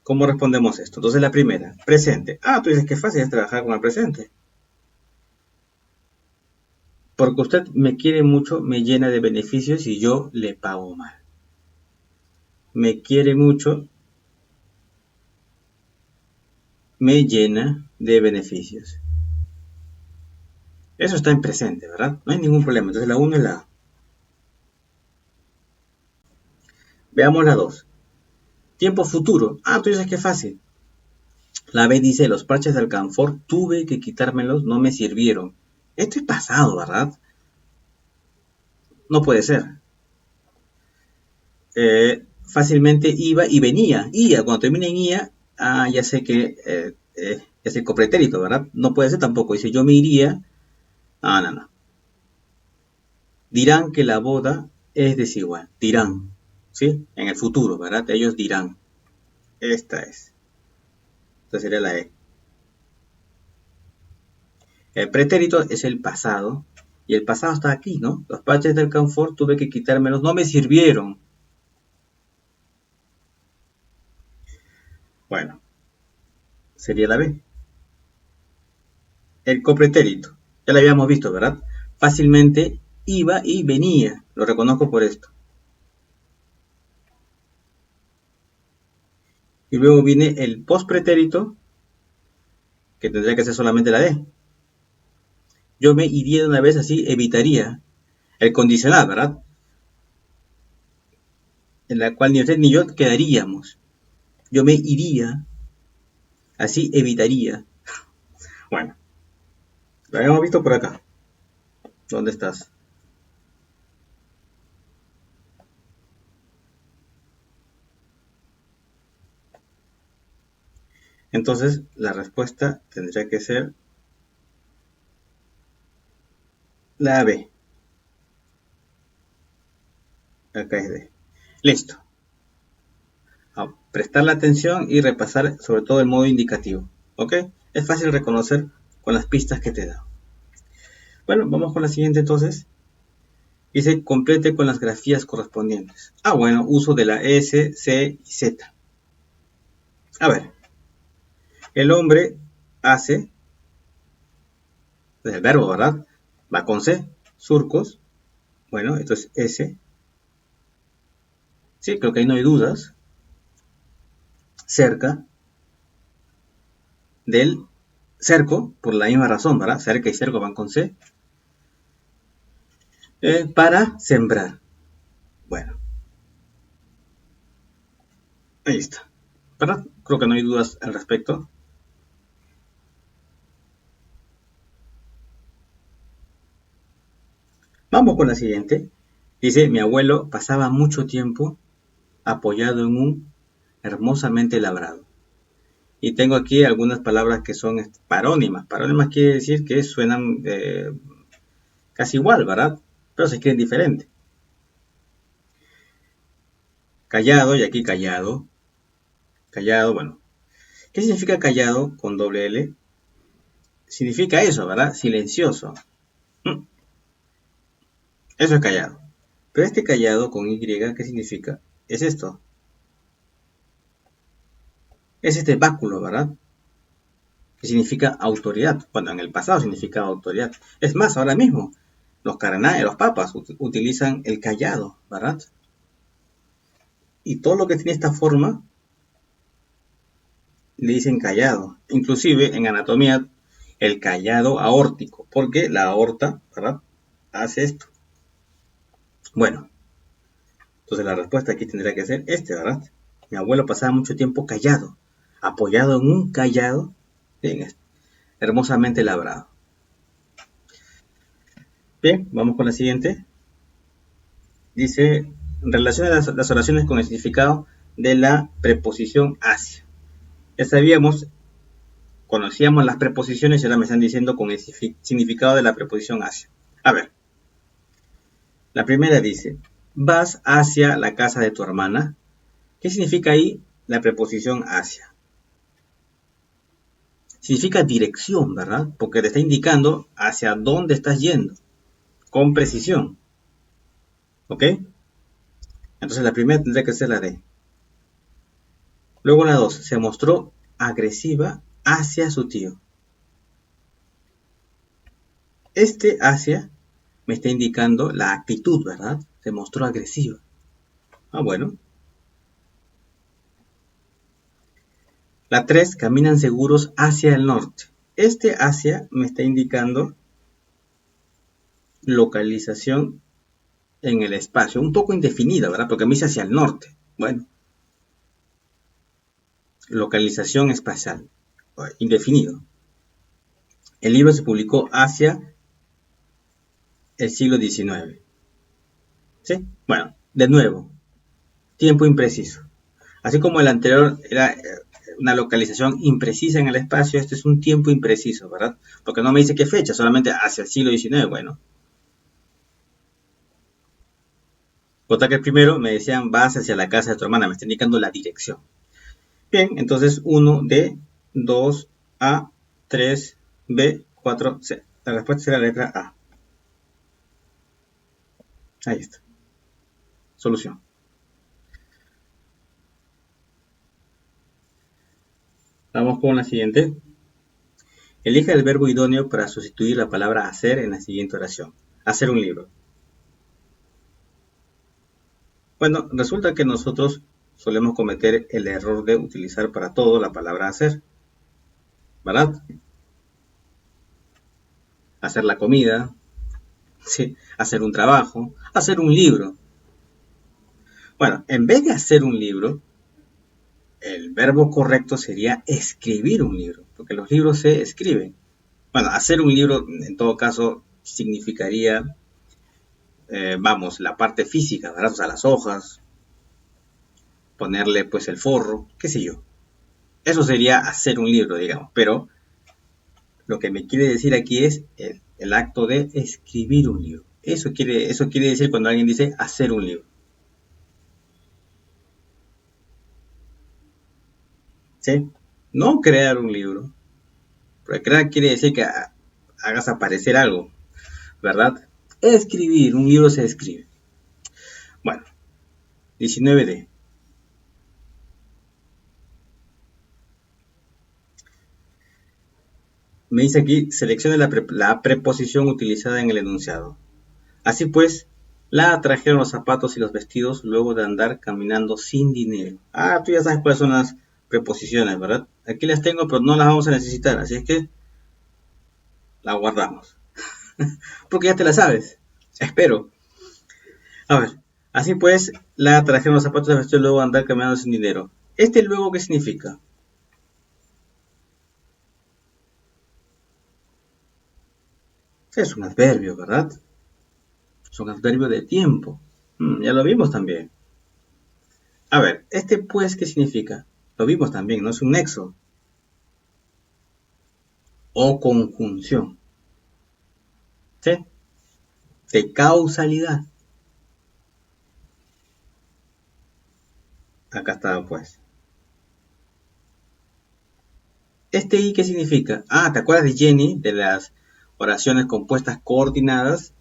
cómo respondemos esto. Entonces la primera, presente. Ah, tú dices que fácil es trabajar con el presente. Porque usted me quiere mucho, me llena de beneficios y yo le pago mal. Me quiere mucho, me llena de beneficios. Eso está en presente, ¿verdad? No hay ningún problema. Entonces la 1 es la A. Veamos la 2. Tiempo futuro. Ah, tú dices que es fácil. La B dice, los parches de alcanfor tuve que quitármelos, no me sirvieron. Esto es pasado, ¿verdad? No puede ser. Fácilmente iba y venía. Ia, cuando termina en ia, ya sé que es el copretérito, ¿verdad? No puede ser tampoco. Dice, yo me iría. Ah, no, no. Dirán que la boda es desigual. Dirán. ¿Sí? En el futuro, ¿verdad? Ellos dirán. Esta es. Esta sería la E. El pretérito es el pasado. Y el pasado está aquí, ¿no? Los parches del confort tuve que quitármelos. No me sirvieron. Bueno, sería la B. El copretérito. Ya lo habíamos visto, ¿verdad? Fácilmente iba y venía. Lo reconozco por esto. Y luego viene el postpretérito, que tendría que ser solamente la D. Yo me iría de una vez, así evitaría el condicional, ¿verdad? En la cual ni usted ni yo quedaríamos. Yo me iría, así evitaría. Bueno, lo habíamos visto por acá. ¿Dónde estás? Entonces, la respuesta tendría que ser la B. Acá es D. Listo. A prestar la atención y repasar sobre todo el modo indicativo. ¿Ok? Es fácil reconocer con las pistas que te da. Bueno, vamos con la siguiente entonces. Dice, complete con las grafías correspondientes. Bueno, uso de la S, C y Z. A ver, el hombre hace, es el verbo, ¿verdad? Va con C, surcos. Bueno, esto es S. Sí, creo que ahí no hay dudas. Cerca del cerco, por la misma razón, ¿verdad? Cerca y cerco van con C. Para sembrar. Bueno, ahí está. ¿Verdad? Creo que no hay dudas al respecto. Vamos con la siguiente. Dice, mi abuelo pasaba mucho tiempo apoyado en un hermosamente labrado. Y tengo aquí algunas palabras que son parónimas. Parónimas quiere decir que suenan casi igual, ¿verdad? Pero se escriben diferente. Callado, y aquí callado. Callado, bueno. ¿Qué significa callado con doble L? Significa eso, ¿verdad? Silencioso. Eso es callado. Pero este callado con Y, ¿qué significa? Es esto. Es este báculo, ¿verdad? Que significa autoridad. Bueno, en el pasado significaba autoridad. Es más, ahora mismo, los caranaes, los papas, utilizan el callado, ¿verdad? Y todo lo que tiene esta forma, le dicen callado. Inclusive, en anatomía, el callado aórtico, porque la aorta, ¿verdad? Hace esto. Bueno, entonces la respuesta aquí tendría que ser ¿verdad? Mi abuelo pasaba mucho tiempo callado, apoyado en un callado, bien, hermosamente labrado. Bien, vamos con la siguiente. Dice, relaciona las oraciones con el significado de la preposición hacia. Ya sabíamos, conocíamos las preposiciones y ahora me están diciendo con el significado de la preposición hacia. A ver, la primera dice, vas hacia la casa de tu hermana. ¿Qué significa ahí la preposición hacia? Significa dirección, ¿verdad? Porque te está indicando hacia dónde estás yendo, con precisión. ¿Ok? Entonces la primera tendría que ser la D. Luego la 2, se mostró agresiva hacia su tío. Este hacia me está indicando la actitud, ¿verdad? Se mostró agresiva. Bueno. La 3, caminan seguros hacia el norte. Este hacia me está indicando localización en el espacio, un poco indefinida, ¿verdad? Porque me dice hacia el norte. Bueno, localización espacial, indefinido. El libro se publicó hacia el siglo XIX. ¿Sí? Bueno, de nuevo, tiempo impreciso. Así como el anterior era una localización imprecisa en el espacio, este es un tiempo impreciso, ¿verdad? Porque no me dice qué fecha, solamente hacia el siglo XIX. Bueno, Cosa que primero me decían, vas hacia la casa de tu hermana, me está indicando la dirección. Bien, entonces 1D, 2A, 3B, 4C. La respuesta será la letra A. Ahí está. Solución. Vamos con la siguiente. Elija el verbo idóneo para sustituir la palabra hacer en la siguiente oración. Hacer un libro. Bueno, resulta que nosotros solemos cometer el error de utilizar para todo la palabra hacer, ¿verdad? Hacer la comida, ¿sí? Hacer un trabajo, hacer un libro. Bueno, en vez de hacer un libro, el verbo correcto sería escribir un libro, porque los libros se escriben. Bueno, hacer un libro en todo caso significaría, vamos, la parte física, ¿verdad? O sea, las hojas, ponerle pues el forro, qué sé yo. Eso sería hacer un libro, digamos, pero lo que me quiere decir aquí es el acto de escribir un libro. Eso quiere decir cuando alguien dice hacer un libro. ¿Sí? No crear un libro. Porque crear quiere decir que hagas aparecer algo, ¿verdad? Escribir, un libro se escribe. Bueno, 19D. Me dice aquí, seleccione la preposición utilizada en el enunciado. Así pues, la trajeron los zapatos y los vestidos luego de andar caminando sin dinero. Ah, tú ya sabes cuáles son las preposiciones, ¿verdad? Aquí las tengo, pero no las vamos a necesitar, así es que las guardamos. Porque ya te las sabes. Espero. A ver, así pues, la trajeron los zapatos y los vestidos luego de andar caminando sin dinero. ¿Este luego qué significa? Es un adverbio, ¿verdad? Es un adverbio de tiempo. Ya lo vimos también. A ver, ¿este pues qué significa? Lo vimos también, ¿no? Es un nexo o conjunción, ¿sí? De causalidad. Acá está, pues. ¿Este y qué significa? Ah, ¿te acuerdas de Jenny, de las oraciones compuestas coordinadas?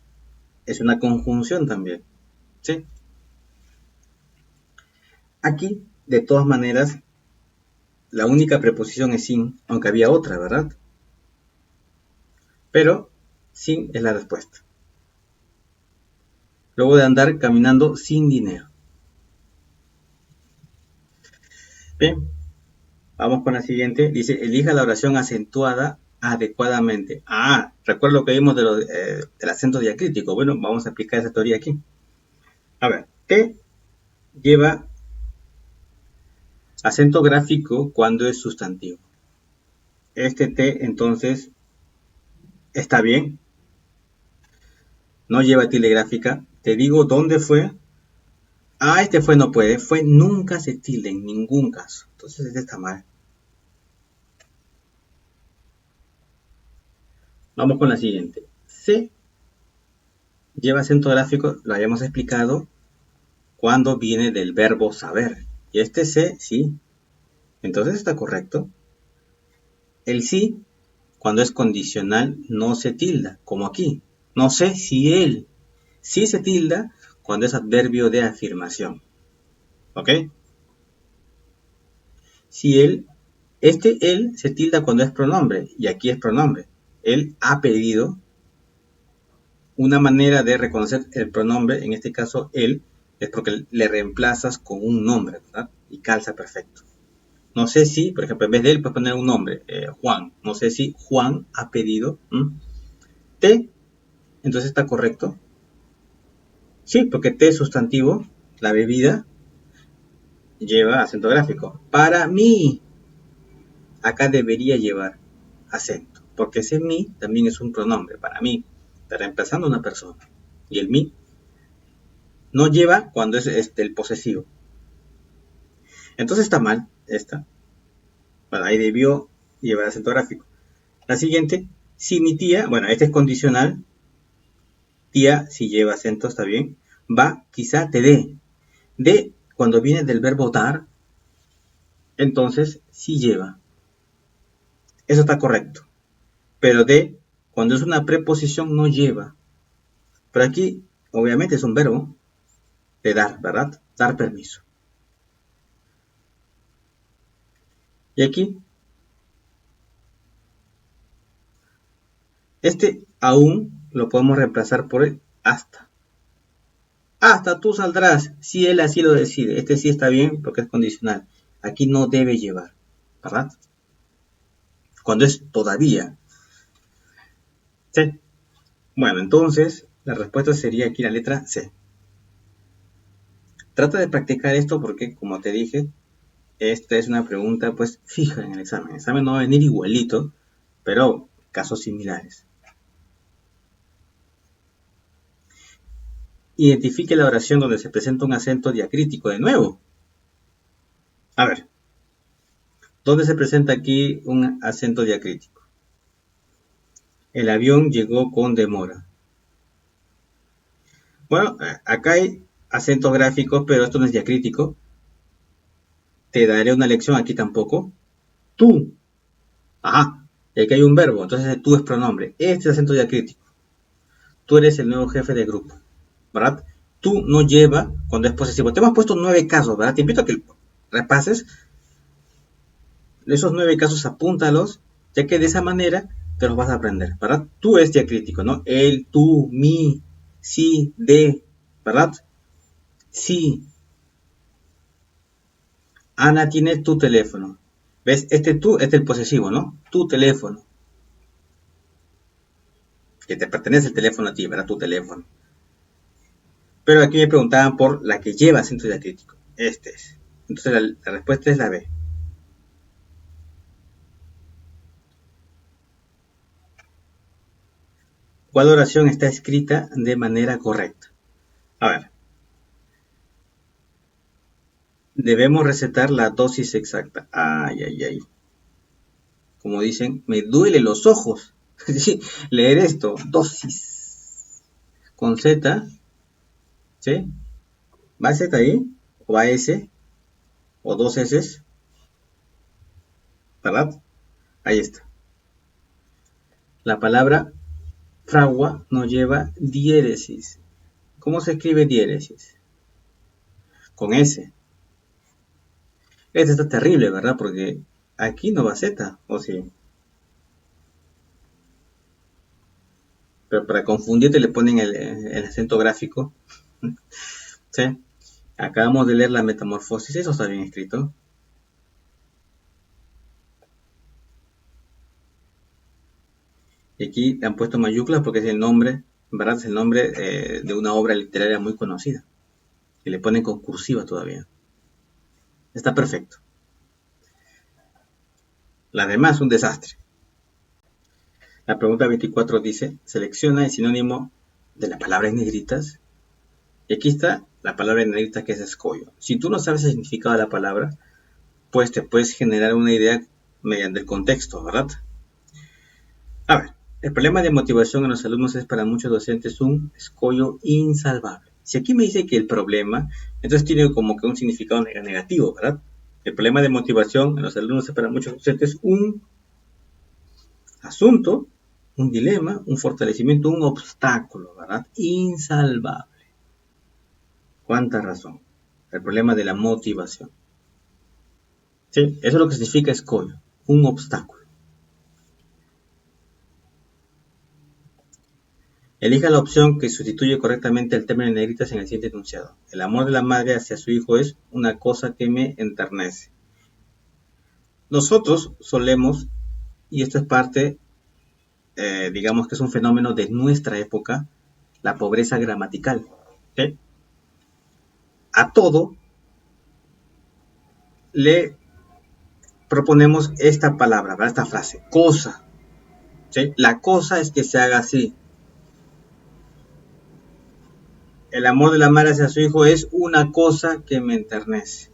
Es una conjunción también, ¿sí? Aquí, de todas maneras, la única preposición es sin, aunque había otra, ¿verdad? Pero sin es la respuesta. Luego de andar caminando sin dinero. Bien, vamos con la siguiente. Dice, elija la oración acentuada adecuadamente. Ah, recuerdo lo que vimos del acento diacrítico. Bueno, vamos a aplicar esa teoría aquí. A ver, T lleva acento gráfico cuando es sustantivo. Este T entonces está bien, no lleva tilde gráfica. Te digo dónde fue. Ah, este fue no puede. Fue nunca se tilde en ningún caso. Entonces este está mal. Vamos con la siguiente. C lleva acento gráfico, lo habíamos explicado, cuando viene del verbo saber. Y este C, sí. Entonces está correcto. El sí, cuando es condicional, no se tilda, como aquí. No sé si él. Sí se tilda cuando es adverbio de afirmación. ¿Ok? Si él, él se tilda cuando es pronombre, y aquí es pronombre. Él ha pedido. Una manera de reconocer el pronombre, en este caso él, es porque le reemplazas con un nombre, ¿verdad? Y calza perfecto. No sé si, por ejemplo, en vez de él puedes poner un nombre, Juan. No sé si Juan ha pedido té, entonces está correcto. Sí, porque té es sustantivo, la bebida lleva acento gráfico. Para mí, acá debería llevar acento, porque ese mí también es un pronombre, para mí, está reemplazando a una persona. Y el mí no lleva cuando es el posesivo. Entonces está mal esta. Bueno, ahí debió llevar acento gráfico. La siguiente, si mi tía, bueno, este es condicional. Tía, si lleva acento, está bien. Va, quizá te dé. De, cuando viene del verbo dar, entonces sí lleva. Eso está correcto. Pero de, cuando es una preposición, no lleva. Pero aquí, obviamente, es un verbo de dar, ¿verdad? Dar permiso. Y aquí, este aún lo podemos reemplazar por el hasta. Hasta tú saldrás, si él así lo decide. Este sí está bien porque es condicional. Aquí no debe llevar, ¿verdad? Cuando es todavía. ¿Sí? Bueno, entonces la respuesta sería aquí la letra C. Trata de practicar esto porque, como te dije, esta es una pregunta pues fija en el examen. El examen no va a venir igualito, pero casos similares. Identifique la oración donde se presenta un acento diacrítico de nuevo. A ver, ¿dónde se presenta aquí un acento diacrítico? El avión llegó con demora. Bueno, acá hay acentos gráficos, pero esto no es diacrítico. Te daré una lección, aquí tampoco. Tú. Ajá. Y aquí hay un verbo, entonces el tú es pronombre. Este es acento diacrítico. Tú eres el nuevo jefe de grupo, ¿verdad? Tú no lleva cuando es posesivo. Te hemos puesto 9 casos, ¿verdad? Te invito a que repases esos 9 casos, apúntalos, ya que de esa manera te los vas a aprender, ¿verdad? Tú es diacrítico, ¿no? El, tú, mi, sí, de, ¿verdad? Sí. Ana tiene tu teléfono. ¿Ves? Este tú es el posesivo, ¿no? Tu teléfono. Que te pertenece el teléfono a ti, ¿verdad? Tu teléfono. Pero aquí me preguntaban por la que lleva acento diacrítico. Este es. Entonces la respuesta es la B. ¿Cuál oración está escrita de manera correcta? A ver. Debemos recetar la dosis exacta. Ay, ay, ay. Como dicen, me duele los ojos leer esto. Dosis. Con Z. ¿Sí? ¿Va Z ahí? ¿O va S? ¿O dos S? ¿Verdad? Ahí está. La palabra fragua no lleva diéresis. ¿Cómo se escribe diéresis? Con S. Este está terrible, ¿verdad? Porque aquí no va Z, ¿o sí? Pero para confundirte le ponen el acento gráfico. ¿Sí? Acabamos de leer la metamorfosis, eso está bien escrito. Y aquí le han puesto mayúsculas porque es el nombre, ¿verdad? Es el nombre de una obra literaria muy conocida. Y le ponen con cursiva todavía. Está perfecto. La demás, un desastre. La pregunta 24 dice, selecciona el sinónimo de la palabra en negritas. Y aquí está la palabra en negritas que es escollo. Si tú no sabes el significado de la palabra, pues te puedes generar una idea mediante el contexto, ¿verdad? A ver, el problema de motivación en los alumnos es para muchos docentes un escollo insalvable. Si aquí me dice que el problema, entonces tiene como que un significado negativo, ¿verdad? El problema de motivación en los alumnos es para muchos docentes un asunto, un dilema, un fortalecimiento, un obstáculo, ¿verdad? Insalvable. ¿Cuánta razón? El problema de la motivación. ¿Sí? Eso es lo que significa escollo, un obstáculo. Elija la opción que sustituye correctamente el término en negritas en el siguiente enunciado. El amor de la madre hacia su hijo es una cosa que me enternece. Nosotros solemos, y esto es parte, digamos que es un fenómeno de nuestra época, la pobreza gramatical. ¿Sí? A todo le proponemos esta palabra, ¿verdad? Esta frase, cosa. ¿Sí? La cosa es que se haga así. El amor de la madre hacia su hijo es una cosa que me enternece.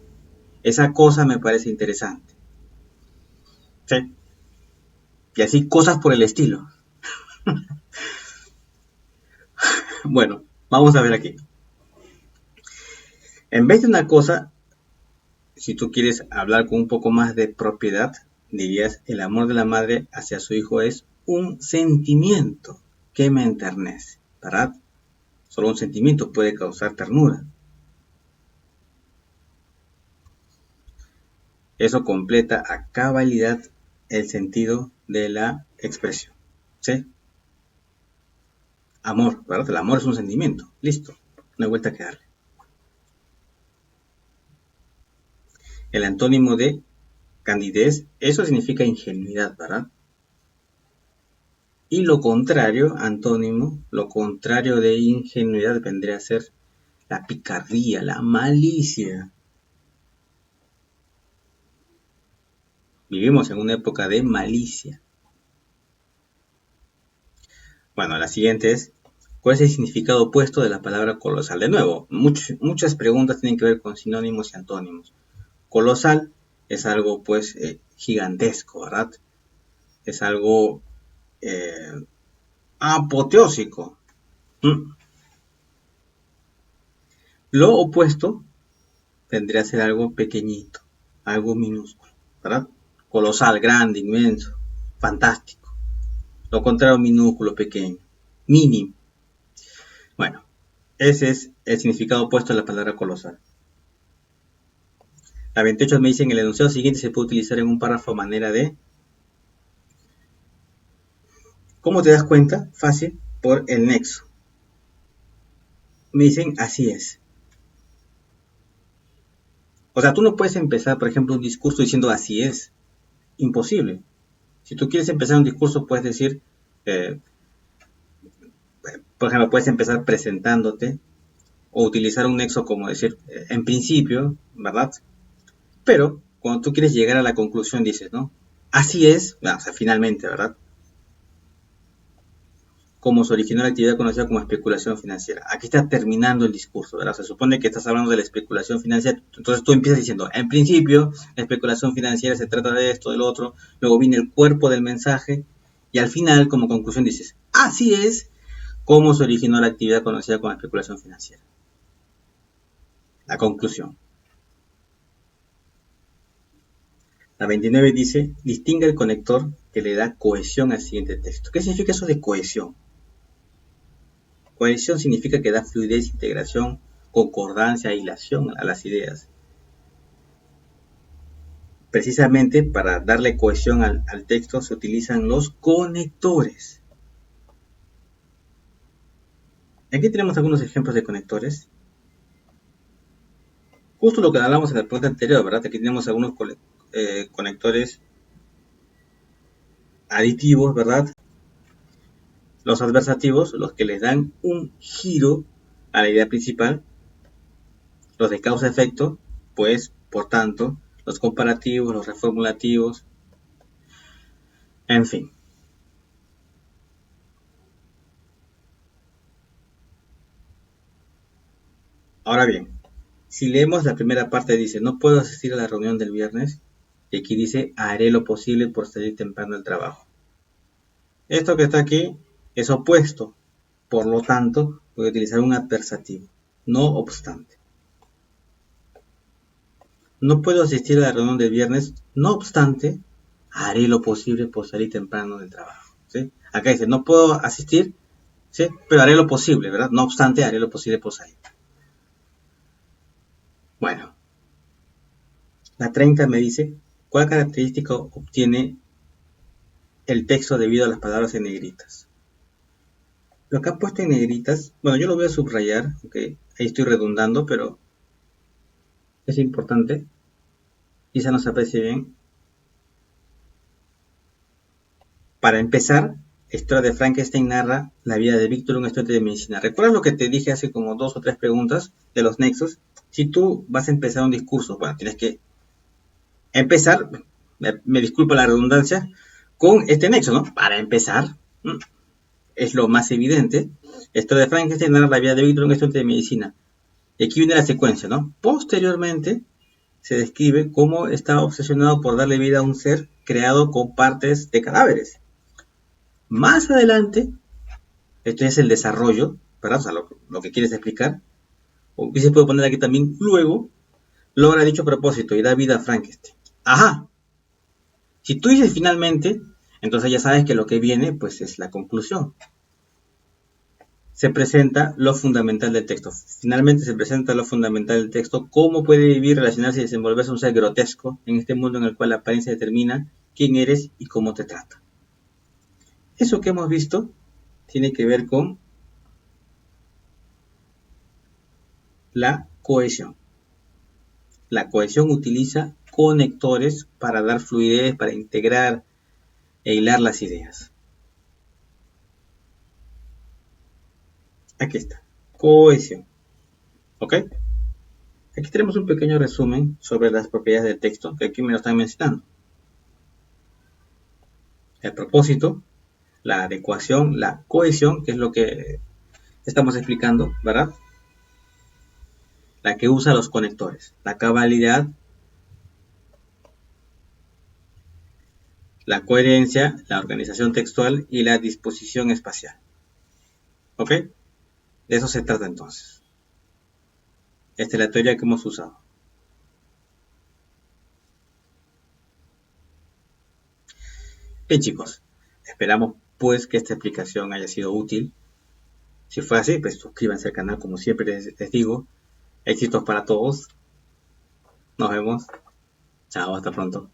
Esa cosa me parece interesante. ¿Sí? Y así cosas por el estilo. Bueno, vamos a ver aquí. En vez de una cosa, si tú quieres hablar con un poco más de propiedad, dirías, el amor de la madre hacia su hijo es un sentimiento que me enternece, ¿verdad? Solo un sentimiento puede causar ternura. Eso completa a cabalidad el sentido de la expresión. ¿Sí? Amor, ¿verdad? El amor es un sentimiento. Listo. No hay vuelta que darle. El antónimo de candidez, eso significa ingenuidad, ¿verdad? Y lo contrario, antónimo, lo contrario de ingenuidad vendría a ser la picardía, la malicia. Vivimos en una época de malicia. Bueno, la siguiente es, ¿cuál es el significado opuesto de la palabra colosal? De nuevo, muchas preguntas tienen que ver con sinónimos y antónimos. Colosal es algo, pues, gigantesco, ¿verdad? Es algo apoteósico. ¿Mm? Lo opuesto vendría a ser algo pequeñito, algo minúsculo, ¿verdad? Colosal, grande, inmenso, fantástico. Lo contrario, minúsculo, pequeño, mínimo. Bueno, ese es el significado opuesto a la palabra colosal. La 28 me dice, en el enunciado siguiente se puede utilizar en un párrafo a manera de... ¿Cómo te das cuenta? Fácil, por el nexo. Me dicen, así es. O sea, tú no puedes empezar, por ejemplo, un discurso diciendo así es. Imposible. Si tú quieres empezar un discurso, puedes decir, por ejemplo, puedes empezar presentándote o utilizar un nexo como decir, en principio, ¿verdad? Pero cuando tú quieres llegar a la conclusión, dices, ¿no? Así es, o sea, finalmente, ¿verdad? Como se originó la actividad conocida como especulación financiera. Aquí está terminando el discurso, ¿verdad? Se supone que estás hablando de la especulación financiera, entonces tú empiezas diciendo, en principio, la especulación financiera se trata de esto, del otro, luego viene el cuerpo del mensaje, y al final, como conclusión, dices, así es como se originó la actividad conocida como especulación financiera. La conclusión. La 29 dice, distingue el conector que le da cohesión al siguiente texto. ¿Qué significa eso de cohesión? Cohesión significa que da fluidez, integración, concordancia, hilación a las ideas. Precisamente para darle cohesión al texto se utilizan los conectores. Aquí tenemos algunos ejemplos de conectores. Justo lo que hablamos en el punto anterior, ¿verdad? Aquí tenemos algunos conectores aditivos, ¿verdad? Los adversativos, los que les dan un giro a la idea principal. Los de causa-efecto, pues, por tanto, los comparativos, los reformulativos, en fin. Ahora bien, si leemos la primera parte, dice, no puedo asistir a la reunión del viernes, y aquí dice, haré lo posible por salir temprano del trabajo. Esto que está aquí es opuesto, por lo tanto, voy a utilizar un adversativo, no obstante. No puedo asistir a la reunión del viernes, no obstante, haré lo posible por salir temprano del trabajo. ¿Sí? Acá dice, no puedo asistir, ¿sí? Pero haré lo posible, ¿verdad? No obstante, haré lo posible por salir. Bueno, la 30 me dice, ¿cuál característica obtiene el texto debido a las palabras en negritas? Lo que han puesto en negritas, bueno, yo lo voy a subrayar, ok, ahí estoy redundando, pero es importante, quizá no se aprecie bien. Para empezar, la historia de Frankenstein narra la vida de Víctor, un estudiante de medicina. ¿Recuerdas lo que te dije hace como 2 o 3 preguntas de los nexos? Si tú vas a empezar un discurso, bueno, tienes que empezar, me disculpa la redundancia, con este nexo, ¿no? Para empezar, es lo más evidente. La historia de Frankenstein narra la vida de Víctor, un estudiante de medicina. Y aquí viene la secuencia, ¿no? Posteriormente, se describe cómo estaba obsesionado por darle vida a un ser creado con partes de cadáveres. Más adelante, esto es el desarrollo, ¿verdad? O sea, lo que quieres explicar. O que se puede poner aquí también, luego, logra dicho propósito y da vida a Frankenstein. Ajá. Si tú dices finalmente, entonces ya sabes que lo que viene, pues es la conclusión. Se presenta lo fundamental del texto. Finalmente se presenta lo fundamental del texto, cómo puede vivir, relacionarse y desenvolverse un ser grotesco en este mundo en el cual la apariencia determina quién eres y cómo te trata. Eso que hemos visto tiene que ver con la cohesión. La cohesión utiliza conectores para dar fluidez, para integrar e hilar las ideas. Aquí está, cohesión. ¿Ok? Aquí tenemos un pequeño resumen sobre las propiedades del texto que aquí me lo están mencionando. El propósito, la adecuación, la cohesión, que es lo que estamos explicando, ¿verdad? La que usa los conectores, la cabalidad, la coherencia, la organización textual y la disposición espacial. ¿Ok? De eso se trata entonces. Esta es la teoría que hemos usado. Bien chicos, esperamos pues que esta explicación haya sido útil. Si fue así, pues suscríbanse al canal como siempre les digo. Éxitos para todos. Nos vemos. Chao, hasta pronto.